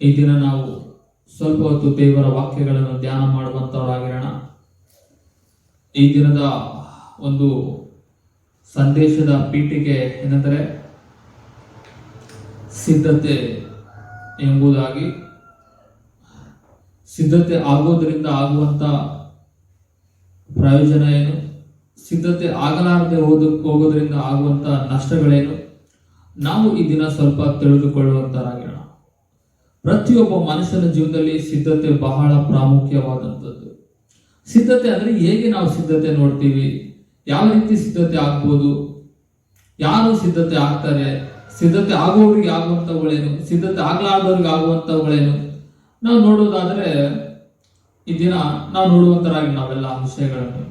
ಈ ದಿನ ನಾವು ಸ್ವಲ್ಪ ಹೊತ್ತು ದೇವರ ವಾಕ್ಯಗಳನ್ನು ಧ್ಯಾನ ಮಾಡುವಂತವರಾಗಿರೋಣ. ಈ ದಿನದ ಒಂದು ಸಂದೇಶದ ಪೀಠಿಕೆ ಏನೆಂದರೆ ಸಿದ್ಧತೆ ಎಂಬುದಾಗಿ. ಸಿದ್ಧತೆ ಆಗೋದ್ರಿಂದ ಆಗುವಂತ ಪ್ರಯೋಜನ ಏನು, ಸಿದ್ಧತೆ ಆಗಲಾರದೆ ಹೋಗೋದ್ರಿಂದ ಆಗುವಂತ ನಷ್ಟಗಳೇನು, ನಾವು ಈ ದಿನ ಸ್ವಲ್ಪ ತಿಳಿದುಕೊಳ್ಳುವಂತರಾಗಿರೋಣ. ಪ್ರತಿಯೊಬ್ಬ ಮನುಷ್ಯನ ಜೀವನದಲ್ಲಿ ಸಿದ್ಧತೆ ಬಹಳ ಪ್ರಾಮುಖ್ಯವಾದಂಥದ್ದು. ಸಿದ್ಧತೆ ಅಂದ್ರೆ ಹೇಗೆ ನಾವು ಸಿದ್ಧತೆ ನೋಡ್ತೀವಿ, ಯಾವ ರೀತಿ ಸಿದ್ಧತೆ ಆಗ್ಬೋದು, ಯಾರು ಸಿದ್ಧತೆ ಆಗ್ತಾರೆ, ಸಿದ್ಧತೆ ಆಗೋರಿಗೆ ಆಗುವಂಥವುಗಳೇನು, ಸಿದ್ಧತೆ ಆಗ್ಲಾರ್ದವ್ರಿಗೆ ಆಗುವಂಥವುಗಳೇನು, ನಾವು ನೋಡೋದಾದ್ರೆ ಈ ದಿನ ನಾವು ನೋಡುವಂತರಾಗಿ ನಾವೆಲ್ಲ ವಿಷಯಗಳನ್ನು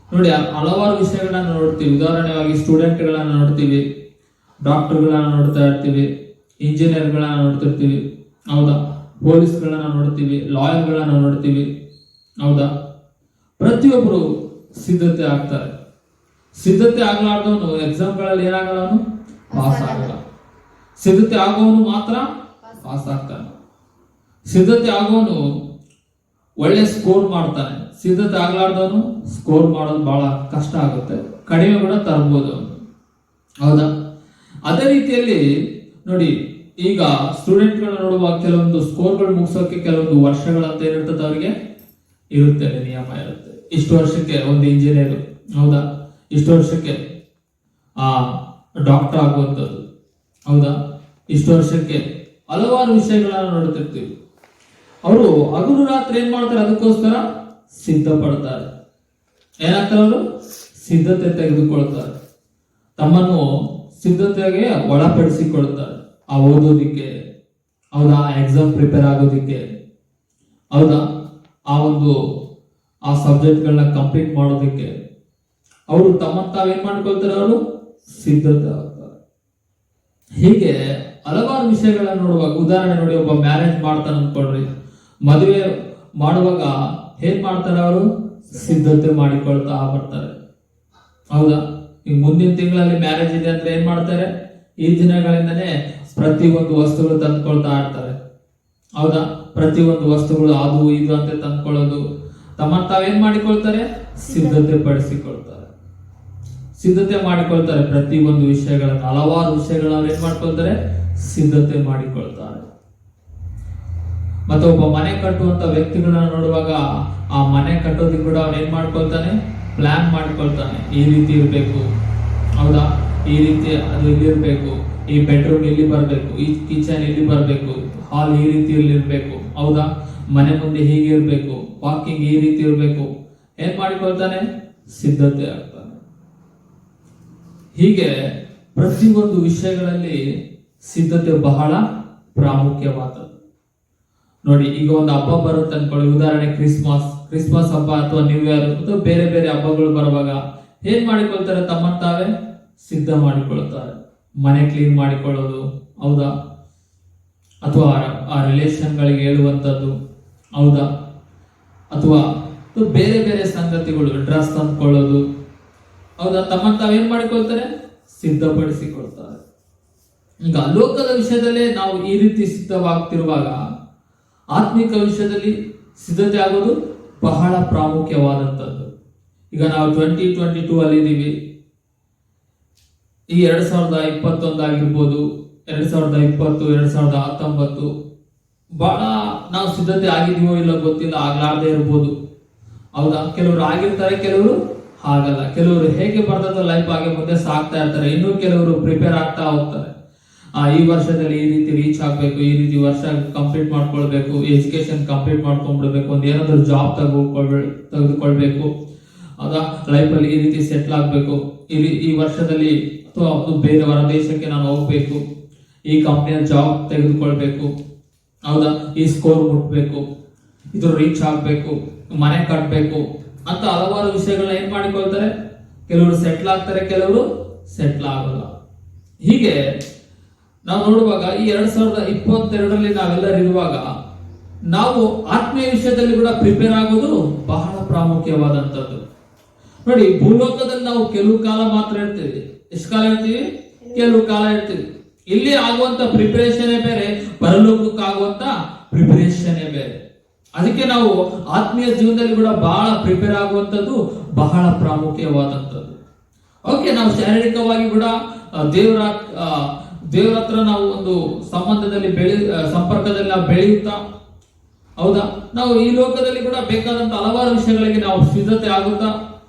ನೋಡಿ ಹಲವಾರು ವಿಷಯಗಳನ್ನ ನೋಡ್ತೀವಿ. ಉದಾಹರಣೆಯಾಗಿ ಸ್ಟೂಡೆಂಟ್ಗಳನ್ನ ನೋಡ್ತೀವಿ, ಡಾಕ್ಟರ್ಗಳನ್ನ ನೋಡ್ತಾ ಇರ್ತೀವಿ, ಇಂಜಿನಿಯರ್ಗಳನ್ನ ನೋಡ್ತಿರ್ತೀವಿ, ಹೌದಾ, ಪೊಲೀಸ್ಗಳನ್ನ ನೋಡ್ತೀವಿ, ಲಾಯರ್ಗಳನ್ನ ನೋಡ್ತೀವಿ, ಹೌದಾ. ಪ್ರತಿಯೊಬ್ಬರು ಸಿದ್ಧತೆ ಆಗ್ತಾರೆ. ಸಿದ್ಧತೆ ಆಗ್ಲಾರ್ದವನು ಎಕ್ಸಾಮ್ಗಳಲ್ಲಿ ಏನಾಗಲ್ಲವನು ಪಾಸ್ ಆಗಲ್ಲ. ಸಿದ್ಧತೆ ಆಗೋವನು ಮಾತ್ರ ಪಾಸ್ ಆಗ್ತಾನೆ. ಸಿದ್ಧತೆ ಆಗೋನು ಒಳ್ಳೆ ಸ್ಕೋರ್ ಮಾಡ್ತಾನೆ. ಸಿದ್ಧತೆ ಆಗ್ಲಾರ್ದವನು ಸ್ಕೋರ್ ಮಾಡೋದು ಬಹಳ ಕಷ್ಟ ಆಗುತ್ತೆ, ಕಡಿಮೆ ಕೂಡ ತರಬಹುದು, ಹೌದಾ. ಅದೇ ರೀತಿಯಲ್ಲಿ ನೋಡಿ, ಈಗ ಸ್ಟೂಡೆಂಟ್ಗಳನ್ನ ನೋಡುವಾಗ ಕೆಲವೊಂದು ಸ್ಕೋರ್ಗಳು ಮುಗಿಸೋಕೆ ಕೆಲವೊಂದು ವರ್ಷಗಳಂತ ಏನಿರ್ತದೆ ಅವರಿಗೆ ಇರುತ್ತೆ, ನಿಯಮ ಇರುತ್ತೆ. ಇಷ್ಟು ವರ್ಷಕ್ಕೆ ಒಂದು ಇಂಜಿನಿಯರ್, ಹೌದಾ, ಇಷ್ಟು ವರ್ಷಕ್ಕೆ ಡಾಕ್ಟರ್ ಆಗುವಂಥದ್ದು, ಹೌದಾ, ಇಷ್ಟು ವರ್ಷಕ್ಕೆ ಹಲವಾರು ವಿಷಯಗಳನ್ನ ನೋಡ್ತಿರ್ತೀವಿ. ಅವರು ಹಗಲು ರಾತ್ರಿ ಏನ್ ಮಾಡ್ತಾರೆ, ಅದಕ್ಕೋಸ್ಕರ ಸಿದ್ಧ ಪಡ್ತಾರೆ. ಏನಾಗ್ತಾರೆ, ಅವರು ಸಿದ್ಧತೆ ತೆಗೆದುಕೊಳ್ತಾರೆ, ತಮ್ಮನ್ನು ಸಿದ್ಧತೆಗೆ ಒಳಪಡಿಸಿಕೊಳ್ತಾರೆ. ಆ ಓದೋದಿಕ್ಕೆ, ಹೌದಾ, ಎಕ್ಸಾಮ್ ಪ್ರಿಪೇರ್ ಆಗೋದಿಕ್ಕೆ, ಹೌದಾ, ಆ ಸಬ್ಜೆಕ್ಟ್ಗಳನ್ನ ಕಂಪ್ಲೀಟ್ ಮಾಡೋದಿಕ್ಕೆ ಅವರು ತಮ್ಮನ್ನು ತಾವೇನ್ ಮಾಡ್ಕೊಳ್ತಾರೆ, ಅವರು ಸಿದ್ಧತೆ ಆಗ್ತಾರೆ. ಹೀಗೆ ಹಲವಾರು ವಿಷಯಗಳನ್ನ ನೋಡುವಾಗ, ಉದಾಹರಣೆ ನೋಡಿ, ಒಬ್ಬ ಮ್ಯಾರೇಜ್ ಮಾಡ್ತಾನೆ ಅನ್ಕೊಳ್ರಿ, ಮದುವೆ ಮಾಡುವಾಗ ಏನ್ ಮಾಡ್ತಾರೆ, ಅವರು ಸಿದ್ಧತೆ ಮಾಡಿಕೊಳ್ತಾ ಬರ್ತಾರೆ, ಹೌದಾ. ಈಗ ಮುಂದಿನ ತಿಂಗಳಲ್ಲಿ ಮ್ಯಾರೇಜ್ ಇದೆ ಅಂದ್ರೆ ಏನ್ ಮಾಡ್ತಾರೆ, ಈ ದಿನಗಳಿಂದನೇ ಪ್ರತಿಯೊಂದು ವಸ್ತುಗಳು ತಂದ್ಕೊಳ್ತಾ ಇರ್ತಾರೆ, ಹೌದಾ. ಪ್ರತಿಯೊಂದು ವಸ್ತುಗಳು ಅದು ಇದು ಅಂತ ತಂದ್ಕೊಳ್ಳೋದು, ತಮ್ಮ ತಾವೇನ್ ಮಾಡಿಕೊಳ್ತಾರೆ, ಸಿದ್ಧತೆ ಪಡಿಸಿಕೊಳ್ತಾರೆ, ಸಿದ್ಧತೆ ಮಾಡಿಕೊಳ್ತಾರೆ. ಪ್ರತಿಯೊಂದು ವಿಷಯಗಳನ್ನ, ಹಲವಾರು ವಿಷಯಗಳನ್ನ ಅವ್ರು ಏನ್ ಮಾಡ್ಕೊಳ್ತಾರೆ, ಸಿದ್ಧತೆ ಮಾಡಿಕೊಳ್ತಾರೆ. ಮತ್ತೆ ಒಬ್ಬ ಮನೆ ಕಟ್ಟುವಂತ ವ್ಯಕ್ತಿಗಳನ್ನ ನೋಡುವಾಗ ಆ ಮನೆ ಕಟ್ಟೋದಕ್ಕೆ ಕೂಡ ಅವ್ನು ಏನ್ ಮಾಡ್ಕೊಳ್ತಾನೆ, ಪ್ಲಾನ್ ಮಾಡ್ಕೊಳ್ತಾನೆ. ಈ ರೀತಿ ಇರ್ಬೇಕು, ಹೌದಾ, ಈ ರೀತಿ ಅದು ಇಲ್ಲಿ ಇರ್ಬೇಕು, ಈ ಬೆಡ್ರೂಮ್ ಇಲ್ಲಿ ಬರ್ಬೇಕು, ಈ ಕಿಚನ್ ಇಲ್ಲಿ ಬರ್ಬೇಕು, ಹಾಲ್ ಈ ರೀತಿಯಲ್ಲಿ ಇರ್ಬೇಕು, ಹೌದಾ, ಮನೆ ಮುಂದೆ ಹೀಗೆ ಇರ್ಬೇಕು, ವಾಕಿಂಗ್ ಈ ರೀತಿ ಇರ್ಬೇಕು, ಏನ್ ಮಾಡಿಕೊಳ್ತಾನೆ, ಸಿದ್ಧತೆ ಆಗ್ತಾನೆ. ಹೀಗೆ ಪ್ರತಿಯೊಂದು ವಿಷಯಗಳಲ್ಲಿ ಸಿದ್ಧತೆ ಬಹಳ ಪ್ರಾಮುಖ್ಯವಾದದ್ದು. ನೋಡಿ, ಈಗ ಒಂದು ಹಬ್ಬ ಬರುತ್ತೆ ಅನ್ಕೊಳ್ಳಿ, ಉದಾಹರಣೆ ಕ್ರಿಸ್ಮಸ್ ಹಬ್ಬ ಅಥವಾ ನ್ಯೂ ಇಯರ್ ಅಥವಾ ಬೇರೆ ಬೇರೆ ಹಬ್ಬಗಳು ಬರುವಾಗ ಏನ್ ಮಾಡಿಕೊಳ್ತಾರೆ, ತಮ್ಮನ್ನು ತಾವೇ ಸಿದ್ಧ ಮಾಡಿಕೊಳ್ತಾರೆ. ಮನೆ ಕ್ಲೀನ್ ಮಾಡಿಕೊಳ್ಳೋದು, ಹೌದಾ, ಅಥವಾ ಆ ರಿಲೇಷನ್ಗಳಿಗೆ ಹೇಳುವಂಥದ್ದು, ಹೌದಾ, ಅಥವಾ ಬೇರೆ ಬೇರೆ ಸಂಗತಿಗಳು, ಡ್ರೆಸ್ ತಂದ್ಕೊಳ್ಳೋದು, ಹೌದಾ, ತಮ್ಮನ್ನು ತಾವೇನ್ ಮಾಡಿಕೊಳ್ತಾರೆ, ಸಿದ್ಧಪಡಿಸಿಕೊಳ್ತಾರೆ. ಈಗ ಲೋಕದ ವಿಷಯದಲ್ಲೇ ನಾವು ಈ ರೀತಿ ಸಿದ್ಧವಾಗ್ತಿರುವಾಗ ಆತ್ಮಿಕ ವಿಷಯದಲ್ಲಿ ಸಿದ್ಧತೆ ಆಗೋದು ಬಹಳ ಪ್ರಾಮುಖ್ಯವಾದಂಥದ್ದು. ಈಗ ನಾವು 2022 ಅಲ್ಲಿ ಇದ್ದೀವಿ. ಈ 2021 ಆಗಿರ್ಬೋದು, 2020, 2019 ಬಹಳ ನಾವು ಸಿದ್ಧತೆ ಆಗಿದೀವೋ ಇಲ್ಲ ಗೊತ್ತಿಲ್ಲ, ಆಗ್ಲಾರ್ದೇ ಇರ್ಬೋದು, ಹೌದಾ. ಕೆಲವರು ಆಗಿರ್ತಾರೆ, ಕೆಲವರು ಆಗಲ್ಲ. ಕೆಲವರು ಹೇಗೆ ಬರ್ತದ ಲೈಫ್ ಹಾಗೆ ಮುಂದೆ ಸಾಕ್ತಾ ಇರ್ತಾರೆ, ಇನ್ನು ಕೆಲವರು ಪ್ರಿಪೇರ್ ಆಗ್ತಾ ಹೋಗ್ತಾರೆ. ಈ ವರ್ಷದಲ್ಲಿ ಈ ರೀತಿ ರೀಚ್ ಆಗ್ಬೇಕು, ಈ ರೀತಿ ವರ್ಷ ಕಂಪ್ಲೀಟ್ ಮಾಡ್ಕೊಳ್ಬೇಕು, ಎಜುಕೇಶನ್ ಕಂಪ್ಲೀಟ್ ಮಾಡ್ಕೊಂಡ್ಬಿಡ್ಬೇಕು, ಒಂದು ಏನಾದ್ರು ಜಾಬ್ ತೆಗೆದುಕೊಳ್ಬೇಕು, ಹೌದಾ, ಲೈಫಲ್ಲಿ ಈ ರೀತಿ ಸೆಟ್ಲ್ ಆಗ್ಬೇಕು, ಈ ವರ್ಷದಲ್ಲಿ ಅಥವಾ ಬೇರೆ ಹೊರ ದೇಶಕ್ಕೆ ನಾನು ಹೋಗ್ಬೇಕು, ಈ ಕಂಪ್ನಿಯ ಜಾಬ್ ತೆಗೆದುಕೊಳ್ಬೇಕು, ಹೌದಾ, ಈ ಸ್ಕೋರ್ ಮುಟ್ಬೇಕು, ಇದು ರೀಚ್ ಆಗ್ಬೇಕು, ಮನೆ ಕಟ್ಟಬೇಕು ಅಂತ ಹಲವಾರು ವಿಷಯಗಳನ್ನ ಏನ್ ಮಾಡಿಕೊಳ್ತಾರೆ. ಕೆಲವರು ಸೆಟ್ಲ್ ಆಗ್ತಾರೆ, ಕೆಲವರು ಸೆಟ್ಲ್ ಆಗಲ್ಲ. ಹೀಗೆ ನಾವು ನೋಡುವಾಗ ಈ 2022 ನಾವೆಲ್ಲರೂ ಇರುವಾಗ ನಾವು ಆತ್ಮೀಯ ವಿಷಯದಲ್ಲಿ ಕೂಡ ಪ್ರಿಪೇರ್ ಆಗೋದು ಬಹಳ ಪ್ರಾಮುಖ್ಯವಾದಂಥದ್ದು. ನೋಡಿ, ಭೂಲೋಕದಲ್ಲಿ ನಾವು ಕೆಲವು ಕಾಲ ಮಾತ್ರ ಇರ್ತೀವಿ. ಎಷ್ಟು ಕಾಲ ಇರ್ತೀವಿ? ಕೆಲವು ಕಾಲ ಇರ್ತೀವಿ. ಇಲ್ಲಿ ಆಗುವಂತ ಪ್ರಿಪರೇಷನ್ ಬೇರೆ, ಪರಲೋಕಕ್ಕೆ ಆಗುವಂತ ಪ್ರಿಪರೇಷನ್ ಬೇರೆ. ಅದಕ್ಕೆ ನಾವು ಆತ್ಮೀಯ ಜೀವನದಲ್ಲಿ ಕೂಡ ಬಹಳ ಪ್ರಿಪೇರ್ ಆಗುವಂಥದ್ದು ಬಹಳ ಪ್ರಾಮುಖ್ಯವಾದಂಥದ್ದು. ಓಕೆ, ನಾವು ಶಾರೀರಿಕವಾಗಿ ಕೂಡ ದೇವರ ಹತ್ರ ನಾವು ಒಂದು ಸಂಬಂಧದಲ್ಲಿ ಸಂಪರ್ಕದಲ್ಲಿ ನಾವು ಬೆಳೆಯುತ್ತಾ, ಹೌದಾ, ನಾವು ಈ ಲೋಕದಲ್ಲಿ ಕೂಡ ಬೇಕಾದಂತ ಹಲವಾರು ವಿಷಯಗಳಿಗೆ ನಾವು ಸಿದ್ಧತೆ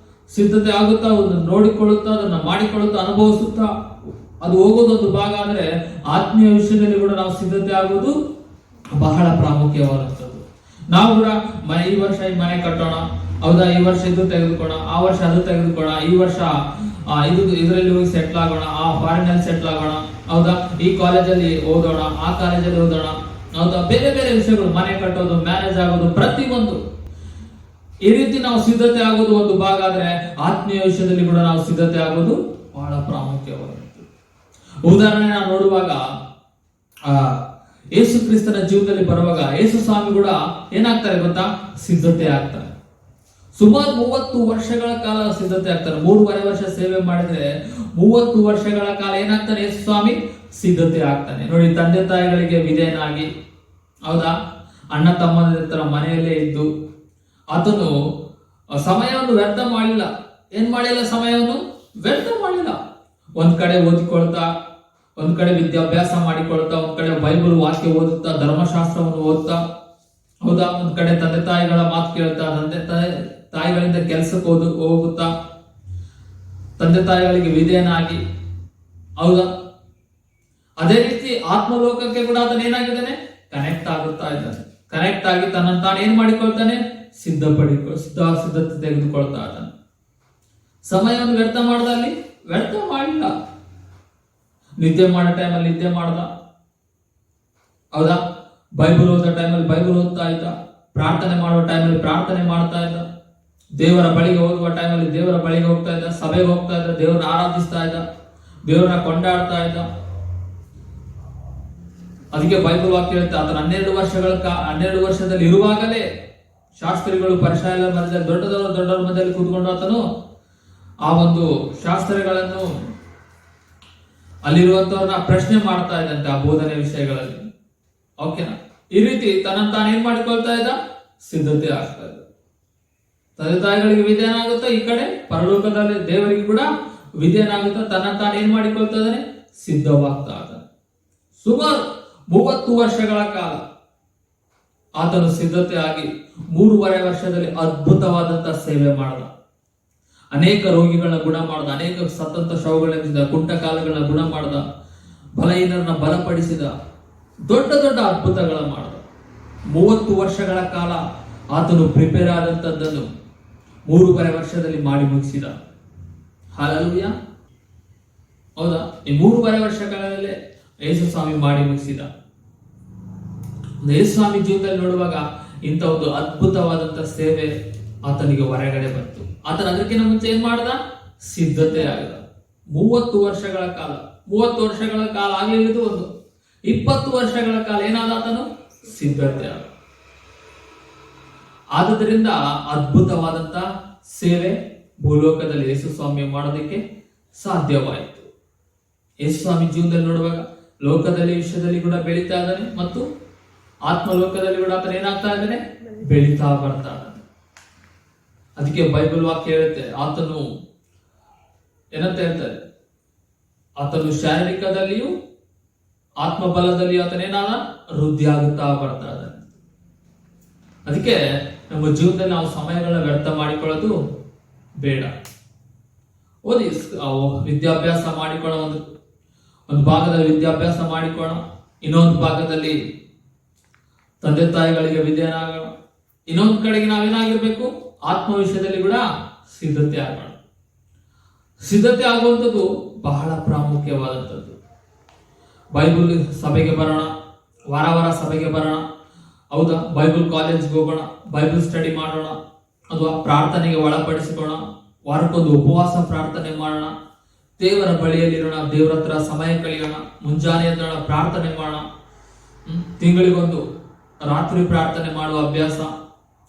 ಆಗುತ್ತಾ ಒಂದು ನೋಡಿಕೊಳ್ಳುತ್ತಾ, ಅದನ್ನ ಮಾಡಿಕೊಳ್ಳುತ್ತಾ, ಅನುಭವಿಸುತ್ತಾ ಅದು ಹೋಗೋದೊಂದು ಭಾಗ. ಆದ್ರೆ ಆತ್ಮೀಯ ವಿಷಯದಲ್ಲಿ ಕೂಡ ನಾವು ಸಿದ್ಧತೆ ಆಗುವುದು ಬಹಳ ಪ್ರಾಮುಖ್ಯವಾದಂಥದ್ದು. ನಾವು ಕೂಡ ಈ ವರ್ಷ ಈ ಮನೆ ಕಟ್ಟೋಣ, ಹೌದಾ, ಈ ವರ್ಷ ಇದು ತೆಗೆದುಕೋಣ, ಆ ವರ್ಷ ಅದು ತೆಗೆದುಕೋಣ, ಈ ವರ್ಷ ಇದರಲ್ಲಿ ಹೋಗಿ ಸೆಟ್ಲ್ ಆಗೋಣ, ಆ ಫಾರಿನ್ ಅಲ್ಲಿ ಸೆಟ್ಲ್ ಆಗೋಣ, ಹೌದಾ, ಈ ಕಾಲೇಜಲ್ಲಿ ಓದೋಣ, ಆ ಕಾಲೇಜಲ್ಲಿ ಓದೋಣ, ಹೌದಾ, ಬೇರೆ ಬೇರೆ ವಿಷಯಗಳು, ಮನೆ ಕಟ್ಟೋದು, ಮ್ಯಾರೇಜ್ ಆಗೋದು, ಪ್ರತಿಯೊಂದು ಈ ರೀತಿ ನಾವು ಸಿದ್ಧತೆ ಆಗೋದು ಒಂದು ಭಾಗ. ಆದ್ರೆ ಆತ್ಮೀಯ ವಿಷಯದಲ್ಲಿ ಕೂಡ ನಾವು ಸಿದ್ಧತೆ ಆಗೋದು ಬಹಳ ಪ್ರಾಮುಖ್ಯವಾದದ್ದು. ಉದಾಹರಣೆ ನಾವು ನೋಡುವಾಗ ಯೇಸು ಕ್ರಿಸ್ತನ ಜೀವನದಲ್ಲಿ ಬರುವಾಗ ಯೇಸು ಸ್ವಾಮಿ ಕೂಡ ಏನಾಗ್ತಾರೆ ಗೊತ್ತಾ, ಸಿದ್ಧತೆ ಆಗ್ತಾರೆ. ಸುಮಾರು 30 ವರ್ಷಗಳ ಕಾಲ ಸಿದ್ಧತೆ ಆಗ್ತಾರೆ. 3.5 ವರ್ಷ ಸೇವೆ ಮಾಡಿದ್ರೆ 30 ವರ್ಷಗಳ ಕಾಲ ಏನಾಗ್ತಾನೆ ಯೇಸು ಸ್ವಾಮಿ, ಸಿದ್ಧತೆ ಆಗ್ತಾನೆ. ನೋಡಿ, ತಂದೆ ತಾಯಿಗಳಿಗೆ ವಿಧೇಯನಾಗಿ, ಹೌದಾ, ಅಣ್ಣ ತಮ್ಮಂದಿರ ಮನೆಯಲ್ಲೇ ಇದ್ದು ಆತನು ಸಮಯವನ್ನು ವ್ಯರ್ಥ ಮಾಡಿಲ್ಲ. ಏನ್ ಮಾಡಿಲ್ಲ? ಸಮಯವನ್ನು ವ್ಯರ್ಥ ಮಾಡಿಲ್ಲ. ಒಂದ್ ಕಡೆ ಓದಿಕೊಳ್ತಾ, ಒಂದ್ ಕಡೆ ವಿದ್ಯಾಭ್ಯಾಸ ಮಾಡಿಕೊಳ್ತಾ, ಒಂದ್ ಕಡೆ ಬೈಬಲ್ ವಾಕ್ಯ ಓದುತ್ತಾ, ಧರ್ಮಶಾಸ್ತ್ರವನ್ನು ಓದ್ತಾ, ಹೌದಾ, ಒಂದ್ ಕಡೆ ತಂದೆ ತಾಯಿಗಳ ಮಾತು ಕೇಳ್ತಾ, ತಂದೆ ತಾಯಿಗಳಿಂದ ಕೆಲ್ಸಕ್ಕೆ ಹೋಗುತ್ತಾ, ತಂದೆ ತಾಯಿಗಳಿಗೆ ವಿಧೇಯನಾಗಿ, ಹೌದಾ. ಅದೇ ರೀತಿ ಆತ್ಮಲೋಕಕ್ಕೆ ಕೂಡ ಅದನ್ನ ಏನಾಗಿದ್ದಾನೆ, ಕನೆಕ್ಟ್ ಆಗುತ್ತಾ ಇದ್ದಾನೆ. ಕನೆಕ್ಟ್ ಆಗಿ ತನ್ನನ್ನು ತಾನು ಏನ್ ಮಾಡಿಕೊಳ್ತಾನೆ, ಸಿದ್ಧತೆ ತೆಗೆದುಕೊಳ್ತಾ ಇದ್ದಾನೆ. ಸಮಯವನ್ನು ವ್ಯರ್ಥ ಮಾಡ್ದ, ಅಲ್ಲಿ ವ್ಯರ್ಥ ಮಾಡಿಲ್ಲ. ನಿದ್ದೆ ಮಾಡೋ ಟೈಮಲ್ಲಿ ನಿದ್ದೆ ಮಾಡ್ದ, ಹೌದಾ, ಬೈಬಲ್ ಓದೋ ಟೈಮಲ್ಲಿ ಬೈಬಲ್ ಓದ್ತಾ ಇದ್ದ, ಪ್ರಾರ್ಥನೆ ಮಾಡೋ ಟೈಮಲ್ಲಿ ಪ್ರಾರ್ಥನೆ ಮಾಡ್ತಾ ಇದ್ದ, ದೇವರ ಬಳಿಗೆ ಹೋಗುವ ಟೈಮಲ್ಲಿ ದೇವರ ಬಳಿಗೆ ಹೋಗ್ತಾ ಇದ್ದ, ಸಭೆಗೆ ಹೋಗ್ತಾ ಇದ್ದ, ದೇವರನ್ನ ಆರಾಧಿಸ್ತಾ ಇದ್ದ, ದೇವರನ್ನ ಕೊಂಡಾಡ್ತಾ ಇದ್ದ. ಅದಕ್ಕೆ ಬೈಬಲ್ ವಾಕ್ಯ ಹೇಳುತ್ತೆ, ಆತನ 12 ವರ್ಷದಲ್ಲಿ ಇರುವಾಗಲೇ ಶಾಸ್ತ್ರಿಗಳು ಪರಿಶೀಲನೆ ಮಧ್ಯದಲ್ಲಿ ದೊಡ್ಡವರ ಮಧ್ಯದಲ್ಲಿ ಕೂತ್ಕೊಂಡು ಆತನು ಆ ಒಂದು ಶಾಸ್ತ್ರಿಗಳನ್ನು ಅಲ್ಲಿರುವಂತವ್ರನ್ನ ಪ್ರಶ್ನೆ ಮಾಡ್ತಾ ಇದ್ದಂತೆ ಆ ಬೋಧನೆ ವಿಷಯಗಳಲ್ಲಿ. ಓಕೆನಾ? ಈ ರೀತಿ ತನ್ನನ್ನು ತಾನು ಏನ್ ಮಾಡಿಕೊಳ್ತಾ ಇದ್ದ, ಸಿದ್ಧತೆ ಆಗ್ತಾ ಇದ್ದ. ತಂದೆ ತಾಯಿಗಳಿಗೆ ವಿಧೇಯನಾಗುತ್ತಾ, ಈ ಕಡೆ ಪರಲೋಕದಲ್ಲಿ ದೇವರಿಗೆ ಕೂಡ ವಿಧೇಯನಾಗುತ್ತಾ, ತನ್ನನ್ನು ತಾನು ಏನ್ ಮಾಡಿಕೊಳ್ತಾ ಇದ್ದಾನೆ, ಸಿದ್ಧವಾಗ್ತಾ ಇದ್ದಾನೆ. ಸುಮಾರು 30 ವರ್ಷಗಳ ಕಾಲ ಆತನು ಸಿದ್ಧತೆ ಆಗಿ 3.5 ವರ್ಷದಲ್ಲಿ ಅದ್ಭುತವಾದಂತಹ ಸೇವೆ ಮಾಡಿದ. ಅನೇಕ ರೋಗಿಗಳನ್ನ ಗುಣ ಮಾಡ್ದ, ಅನೇಕ ಸತತ ಶವಗಳಿಂದ ಕುಂಟ ಕಾಲಗಳನ್ನ ಗುಣ ಮಾಡ್ದ, ಬಲಹೀನರನ್ನ ಬಲಪಡಿಸಿದ, ದೊಡ್ಡ ದೊಡ್ಡ ಅದ್ಭುತಗಳ ಮಾಡ್ದ. 30 ವರ್ಷಗಳ ಕಾಲ ಆತನು ಪ್ರಿಪೇರ್ ಆದಂತದ್ದನ್ನು 3.5 ವರ್ಷದಲ್ಲಿ ಮಾಡಿ ಮುಗಿಸಿದ. ಹಲ್ಲೆಲೂಯಾ. ಹೌದಾ? ಈ 3.5 ವರ್ಷಗಳಲ್ಲೇ ಯೇಸು ಸ್ವಾಮಿ ಮಾಡಿ ಮುಗಿಸಿದ. ಯೇಸು ಸ್ವಾಮಿ ಜೀವನದಲ್ಲಿ ನೋಡುವಾಗ ಇಂಥ ಒಂದು ಅದ್ಭುತವಾದಂತ ಸೇವೆ ಆತನಿಗೆ ಹೊರಗಡೆ ಬಂತು. ಆತನ ಅದಕ್ಕಿಂತ ಮುಂಚೆ ಏನ್ ಮಾಡ್ದ, ಸಿದ್ಧತೆ ಆಗಿದ. 30 ವರ್ಷಗಳ ಕಾಲ, 30 ವರ್ಷಗಳ ಕಾಲ ಆಗಲಿದ್ದು ಒಂದು 20 ವರ್ಷಗಳ ಕಾಲ ಏನಾದ, ಆತನು ಸಿದ್ಧತೆ ಆದ. ಆದುದರಿಂದ ಅದ್ಭುತವಾದಂತ ಸೇವೆ ಭೂಲೋಕದಲ್ಲಿ ಯೇಸು ಸ್ವಾಮಿ ಮಾಡೋದಕ್ಕೆ ಸಾಧ್ಯವಾಯಿತು. ಯೇಸು ಸ್ವಾಮಿ ಜೀವನದಲ್ಲಿ ನೋಡುವಾಗ ಲೋಕದಲ್ಲಿ ವಿಷಯದಲ್ಲಿ ಕೂಡ ಬೆಳೀತಾ ಇದ್ದಾನೆ, ಮತ್ತು ಆತ್ಮಲೋಕದಲ್ಲಿ ಕೂಡ ಆತನ ಏನಾಗ್ತಾ ಇದ್ದಾನೆ, ಬೆಳೀತಾ ಬರ್ತಾ ಇದ್ದಾನೆ. ಅದಕ್ಕೆ ಬೈಬಲ್ ವಾಕ್ಯ ಹೇಳುತ್ತೆ, ಆತನು ಏನಂತ ಹೇಳ್ತಾರೆ, ಆತನು ಶಾರೀರಿಕದಲ್ಲಿಯೂ ಆತ್ಮಬಲದಲ್ಲಿಯೂ ಆತನೇನಾದ, ವೃದ್ಧಿ ಆಗುತ್ತಾ ಬರ್ತಾ ಇದ್ದಾನೆ. ಅದಕ್ಕೆ ನಮ್ಮ ಜೀವನದಲ್ಲಿ ನಾವು ಸಮಯಗಳನ್ನ ವ್ಯರ್ಥ ಮಾಡಿಕೊಳ್ಳೋದು ಬೇಡ. ಓದಿ, ವಿದ್ಯಾಭ್ಯಾಸ ಮಾಡಿಕೊಳ್ಳೋ, ಒಂದು ಭಾಗದಲ್ಲಿ ವಿದ್ಯಾಭ್ಯಾಸ ಮಾಡಿಕೊಳ್ಳೋಣ, ಇನ್ನೊಂದು ಭಾಗದಲ್ಲಿ ತಂದೆ ತಾಯಿಗಳಿಗೆ ವಿಧೇಯನಾಗೋಣ, ಇನ್ನೊಂದು ಕಡೆಗೆ ನಾವೇನಾಗಿರ್ಬೇಕು, ಆತ್ಮ ವಿಷಯದಲ್ಲಿ ಕೂಡ ಸಿದ್ಧತೆ ಆಗೋಣ. ಸಿದ್ಧತೆ ಆಗುವಂಥದ್ದು ಬಹಳ ಪ್ರಾಮುಖ್ಯವಾದಂಥದ್ದು. ಬೈಬಲ್ ಸಭೆಗೆ ಬರೋಣ, ವಾರ ಸಭೆಗೆ ಬರೋಣ, ಹೌದಾ, ಬೈಬಲ್ ಕಾಲೇಜ್ಗೆ ಹೋಗೋಣ, ಬೈಬಲ್ ಸ್ಟಡಿ ಮಾಡೋಣ, ಅಥವಾ ಪ್ರಾರ್ಥನೆಗೆ ಒಳಪಡಿಸಿಕೊಳ್ಳೋಣ, ವಾರಕ್ಕೊಂದು ಉಪವಾಸ ಪ್ರಾರ್ಥನೆ ಮಾಡೋಣ, ದೇವರ ಬಳಿಯಲ್ಲಿರೋಣ, ದೇವರ ಹತ್ರ ಸಮಯ ಕಳೆಯೋಣ, ಮುಂಜಾನೆ ಎದ್ದೋಣ, ಪ್ರಾರ್ಥನೆ ಮಾಡೋಣ, ತಿಂಗಳಿಗೊಂದು ರಾತ್ರಿ ಪ್ರಾರ್ಥನೆ ಮಾಡುವ ಅಭ್ಯಾಸ,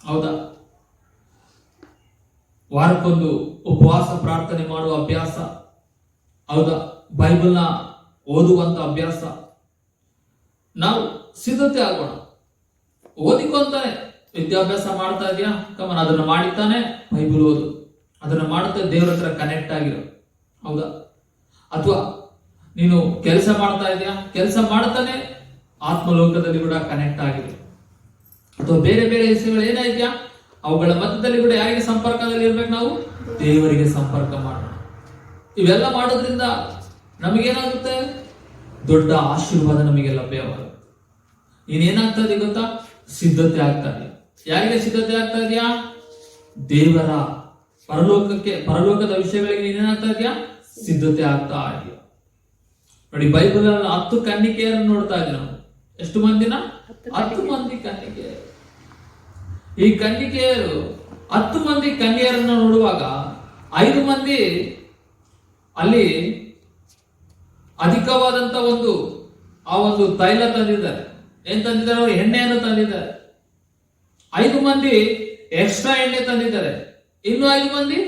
ಹೌದಾ, ವಾರಕ್ಕೊಂದು ಉಪವಾಸ ಪ್ರಾರ್ಥನೆ ಮಾಡುವ ಅಭ್ಯಾಸ, ಹೌದಾ, ಬೈಬಲ್ನ ಓದುವಂತ ಅಭ್ಯಾಸ. ನಾವು ಸಿದ್ಧತೆ ಆಗೋಣ. ಓದಿಕೊಂತಾನೆ. ವಿದ್ಯಾಭ್ಯಾಸ ಮಾಡ್ತಾ ಇದೆಯಾ, ಕಮನ್ ಅದನ್ನ ಮಾಡಿತಾನೆ ಬೈಬಲ್ ಓದು. ಅದನ್ನ ಮಾಡುತ್ತೆ ದೇವ್ರ ಹತ್ರ ಕನೆಕ್ಟ್ ಆಗಿರೋ, ಹೌದಾ? ಅಥವಾ ನೀನು ಕೆಲಸ ಮಾಡ್ತಾ ಇದೆಯಾ, ಕೆಲಸ ಮಾಡ್ತಾನೆ ಆತ್ಮಲೋಕದಲ್ಲಿ ಕೂಡ ಕನೆಕ್ಟ್ ಆಗಿರು. ಅಥವಾ ಬೇರೆ ಬೇರೆ ವಿಷಯಗಳು ಏನಾಯ್ತಾ ಅವುಗಳ ಮಧ್ಯದಲ್ಲಿ ಕೂಡ ಯಾರಿಗೆ ಸಂಪರ್ಕದಲ್ಲಿ ಇರ್ಬೇಕು? ನಾವು ದೇವರಿಗೆ ಸಂಪರ್ಕ ಮಾಡೋಣ. ಇವೆಲ್ಲ ಮಾಡೋದ್ರಿಂದ ನಮಗೇನಾಗುತ್ತೆ? ದೊಡ್ಡ ಆಶೀರ್ವಾದ ನಮಗೆ ಲಭ್ಯವಾಗುತ್ತೆ. ಇನ್ನೇನಾಗ್ತದೆ ಗೊತ್ತಾ? ಸಿದ್ಧತೆ ಆಗ್ತಾ ಇದೆ. ಯಾರಿಗೆ ಸಿದ್ಧತೆ ಆಗ್ತಾ ಇದೆಯಾ? ದೇವರ ಪರಲೋಕದ ವಿಷಯಗಳಿಗೆ ನೀನೇನಾಗ್ತಾ ಇದೆಯಾ? ಸಿದ್ಧತೆ ಆಗ್ತಾ ಇದೆಯಾ? ನೋಡಿ, ಬೈಬಲ್ 10 ಕನ್ನಿಕೆಯರನ್ನು ನೋಡ್ತಾ ಇದ್ದೀವಿ ನಾವು. ಎಷ್ಟು ಮಂದಿನ? 10 ಮಂದಿ ಕನ್ನಿಕೆಯರು. ಈ ಕನ್ನಿಕೆಯರು 10 ಮಂದಿ ಕನ್ಯೆಯರನ್ನು ನೋಡುವಾಗ 5 ಮಂದಿ ಅಲ್ಲಿ ಅಧಿಕವಾದಂತ ಒಂದು ತೈಲ ತಂದಿದ್ದಾರೆ. ಏನ್ ತಂದಿದ್ದಾರೆ? ಅವರು ಎಣ್ಣೆಯನ್ನು ತಂದಿದ್ದಾರೆ. 5 ಮಂದಿ ಎಕ್ಸ್ಟ್ರಾ ಎಣ್ಣೆ ತಂದಿದ್ದಾರೆ. ಇನ್ನು 5 ಮಂದಿ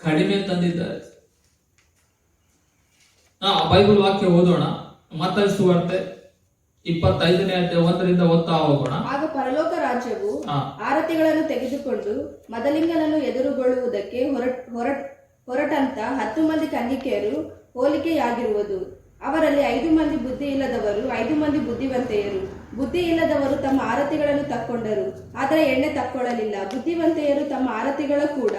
ಕಡಿಮೆ ತಂದಿದ್ದಾರೆ. ಬೈಬಲ್ ವಾಕ್ಯ ಓದೋಣ. ಮತ್ತಾಯ ಸುವಾರ್ತೆ 25ನೇ ಅಧ್ಯಾಯ 1ರಿಂದ ಓದ್ತಾ ಹೋಗೋಣ. ಆಗ ಪರಲೋಕ ರಾಜ್ಯವು ಆರತಿಗಳನ್ನು ತೆಗೆದುಕೊಂಡು ಮದಲಿಂಗನನ್ನು ಎದುರುಗೊಳ್ಳುವುದಕ್ಕೆ ಹೊರಟಂತ 10 ಮಂದಿ ಕನ್ನಿಕೆಯರು ಹೋಲಿಕೆಯಾಗಿರುವುದು. ಅವರಲ್ಲಿ 5 ಮಂದಿ ಬುದ್ಧಿ ಇಲ್ಲದವರು, 5 ಮಂದಿ ಬುದ್ಧಿವಂತೆಯರು. ಬುದ್ಧಿ ಇಲ್ಲದವರು ತಮ್ಮ ಆರತಿಗಳನ್ನು ತಕ್ಕೊಂಡರು, ಆದರೆ ಎಣ್ಣೆ ತಕ್ಕೊಳ್ಳಲಿಲ್ಲ. ಬುದ್ಧಿವಂತೆಯರು ತಮ್ಮ ಆರತಿಗಳ ಕೂಡ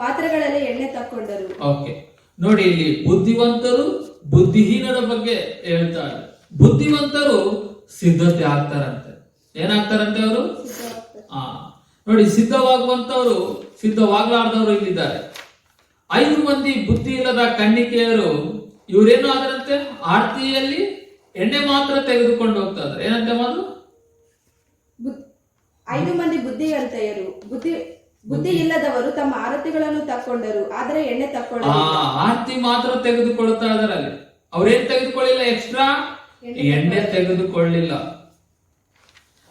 ಪಾತ್ರೆಗಳಲ್ಲಿ ಎಣ್ಣೆ ತಕ್ಕೊಂಡರು. ಓಕೆ, ನೋಡಿ, ಇಲ್ಲಿ ಬುದ್ಧಿವಂತರು ಬುದ್ಧಿಹೀನರ ಬಗ್ಗೆ ಹೇಳ್ತಾರೆ. ಬುದ್ಧಿವಂತರು ಸಿದ್ಧತೆ ಆಗ್ತಾರಂತೆ. ಏನಾಗ್ತಾರಂತೆ ಅವರು? ನೋಡಿ, ಸಿದ್ಧವಾಗುವಂತವ್ರು, ಸಿದ್ಧವಾಗ್ಲಾರ್ದವರು ಇಲ್ಲಿದ್ದಾರೆ. 5 ಮಂದಿ ಬುದ್ಧಿ ಇಲ್ಲದ ಕನ್ನಿಕೆಯರು ಇವರೇನು ಆದರಂತೆ? ಆರತಿಯಲ್ಲಿ ಎಣ್ಣೆ ಮಾತ್ರ ತೆಗೆದುಕೊಂಡು ಹೋಗ್ತಾ ಇದ್ದಾರೆ. ಏನಂತೆ ಮಾತು? 5 ಮಂದಿ ಬುದ್ಧಿವಂತೆಯರು, ಬುದ್ಧಿ ಇಲ್ಲದವರು ತಮ್ಮ ಆರತಿಗಳನ್ನು ತಕ್ಕೊಂಡರು, ಆದರೆ ಎಣ್ಣೆ ತಕ್ಕೊಳ್ಳಲಿಲ್ಲ. ಆರತಿ ಮಾತ್ರ ತೆಗೆದುಕೊಳ್ತಾ ಇದಾರೆ. ಅಲ್ಲಿ ಅವ್ರೇನ್ ತೆಗೆದುಕೊಳ್ಳಿಲ್ಲ? ಎಕ್ಸ್ಟ್ರಾ ಎಣ್ಣೆ ತೆಗೆದುಕೊಳ್ಳಿಲ್ಲ.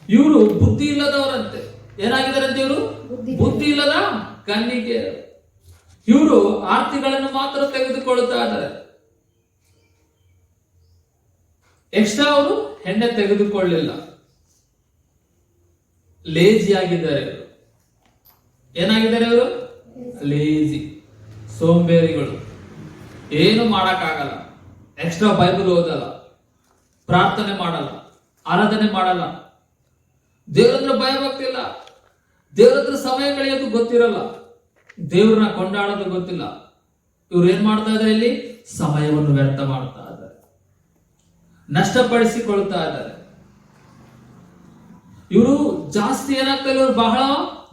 ಇವರು ಬುದ್ಧಿ ಇಲ್ಲದವರಂತೆ. ಏನಾಗಿದಾರಂತೆ ಇವರು? ಬುದ್ಧಿ ಇಲ್ಲದ ಕನ್ನಿಕೆಯರು. ಇವರು ಆರತಿಗಳನ್ನು ಮಾತ್ರ ತೆಗೆದುಕೊಳ್ತಾ ಇದ್ದಾರೆ. ಎಕ್ಸ್ಟ್ರಾ ಅವರು ಎಣ್ಣೆ ತೆಗೆದುಕೊಳ್ಳಿಲ್ಲ. ಲೇಜಿ ಆಗಿದ್ದಾರೆ ಇವರು. ಏನಾಗಿದ್ದಾರೆ ಇವರು? ಲೇಜಿ, ಸೋಂಬೇರಿಗಳು. ಏನು ಮಾಡಕ್ಕಾಗಲ್ಲ. ಎಕ್ಸ್ಟ್ರಾ ಬೈಬಲ್ ಓದಲ್ಲ, ಪ್ರಾರ್ಥನೆ ಮಾಡಲ್ಲ, ಆರಾಧನೆ ಮಾಡಲ್ಲ, ದೇವರತ್ರ ಭಯ ಭಕ್ತಿಲ್ಲ, ದೇವರತ್ರ ಸಮಯ ಕಳೆಯೋದು ಗೊತ್ತಿರಲ್ಲ, ದೇವ್ರನ್ನ ಕೊಂಡಾಡೋದು ಗೊತ್ತಿಲ್ಲ. ಇವ್ರು ಏನ್ ಮಾಡ್ತಾ ಇದ್ದಾರೆ? ಇಲ್ಲಿ ಸಮಯವನ್ನು ವ್ಯರ್ಥ ಮಾಡ್ತಾ ಇದ್ದಾರೆ, ನಷ್ಟಪಡಿಸಿಕೊಳ್ತಾ ಇದ್ದಾರೆ. ಇವರು ಜಾಸ್ತಿ ಏನಾಗ್ತಾ ಇಲ್ಲ, ಇವರು ಬಹಳ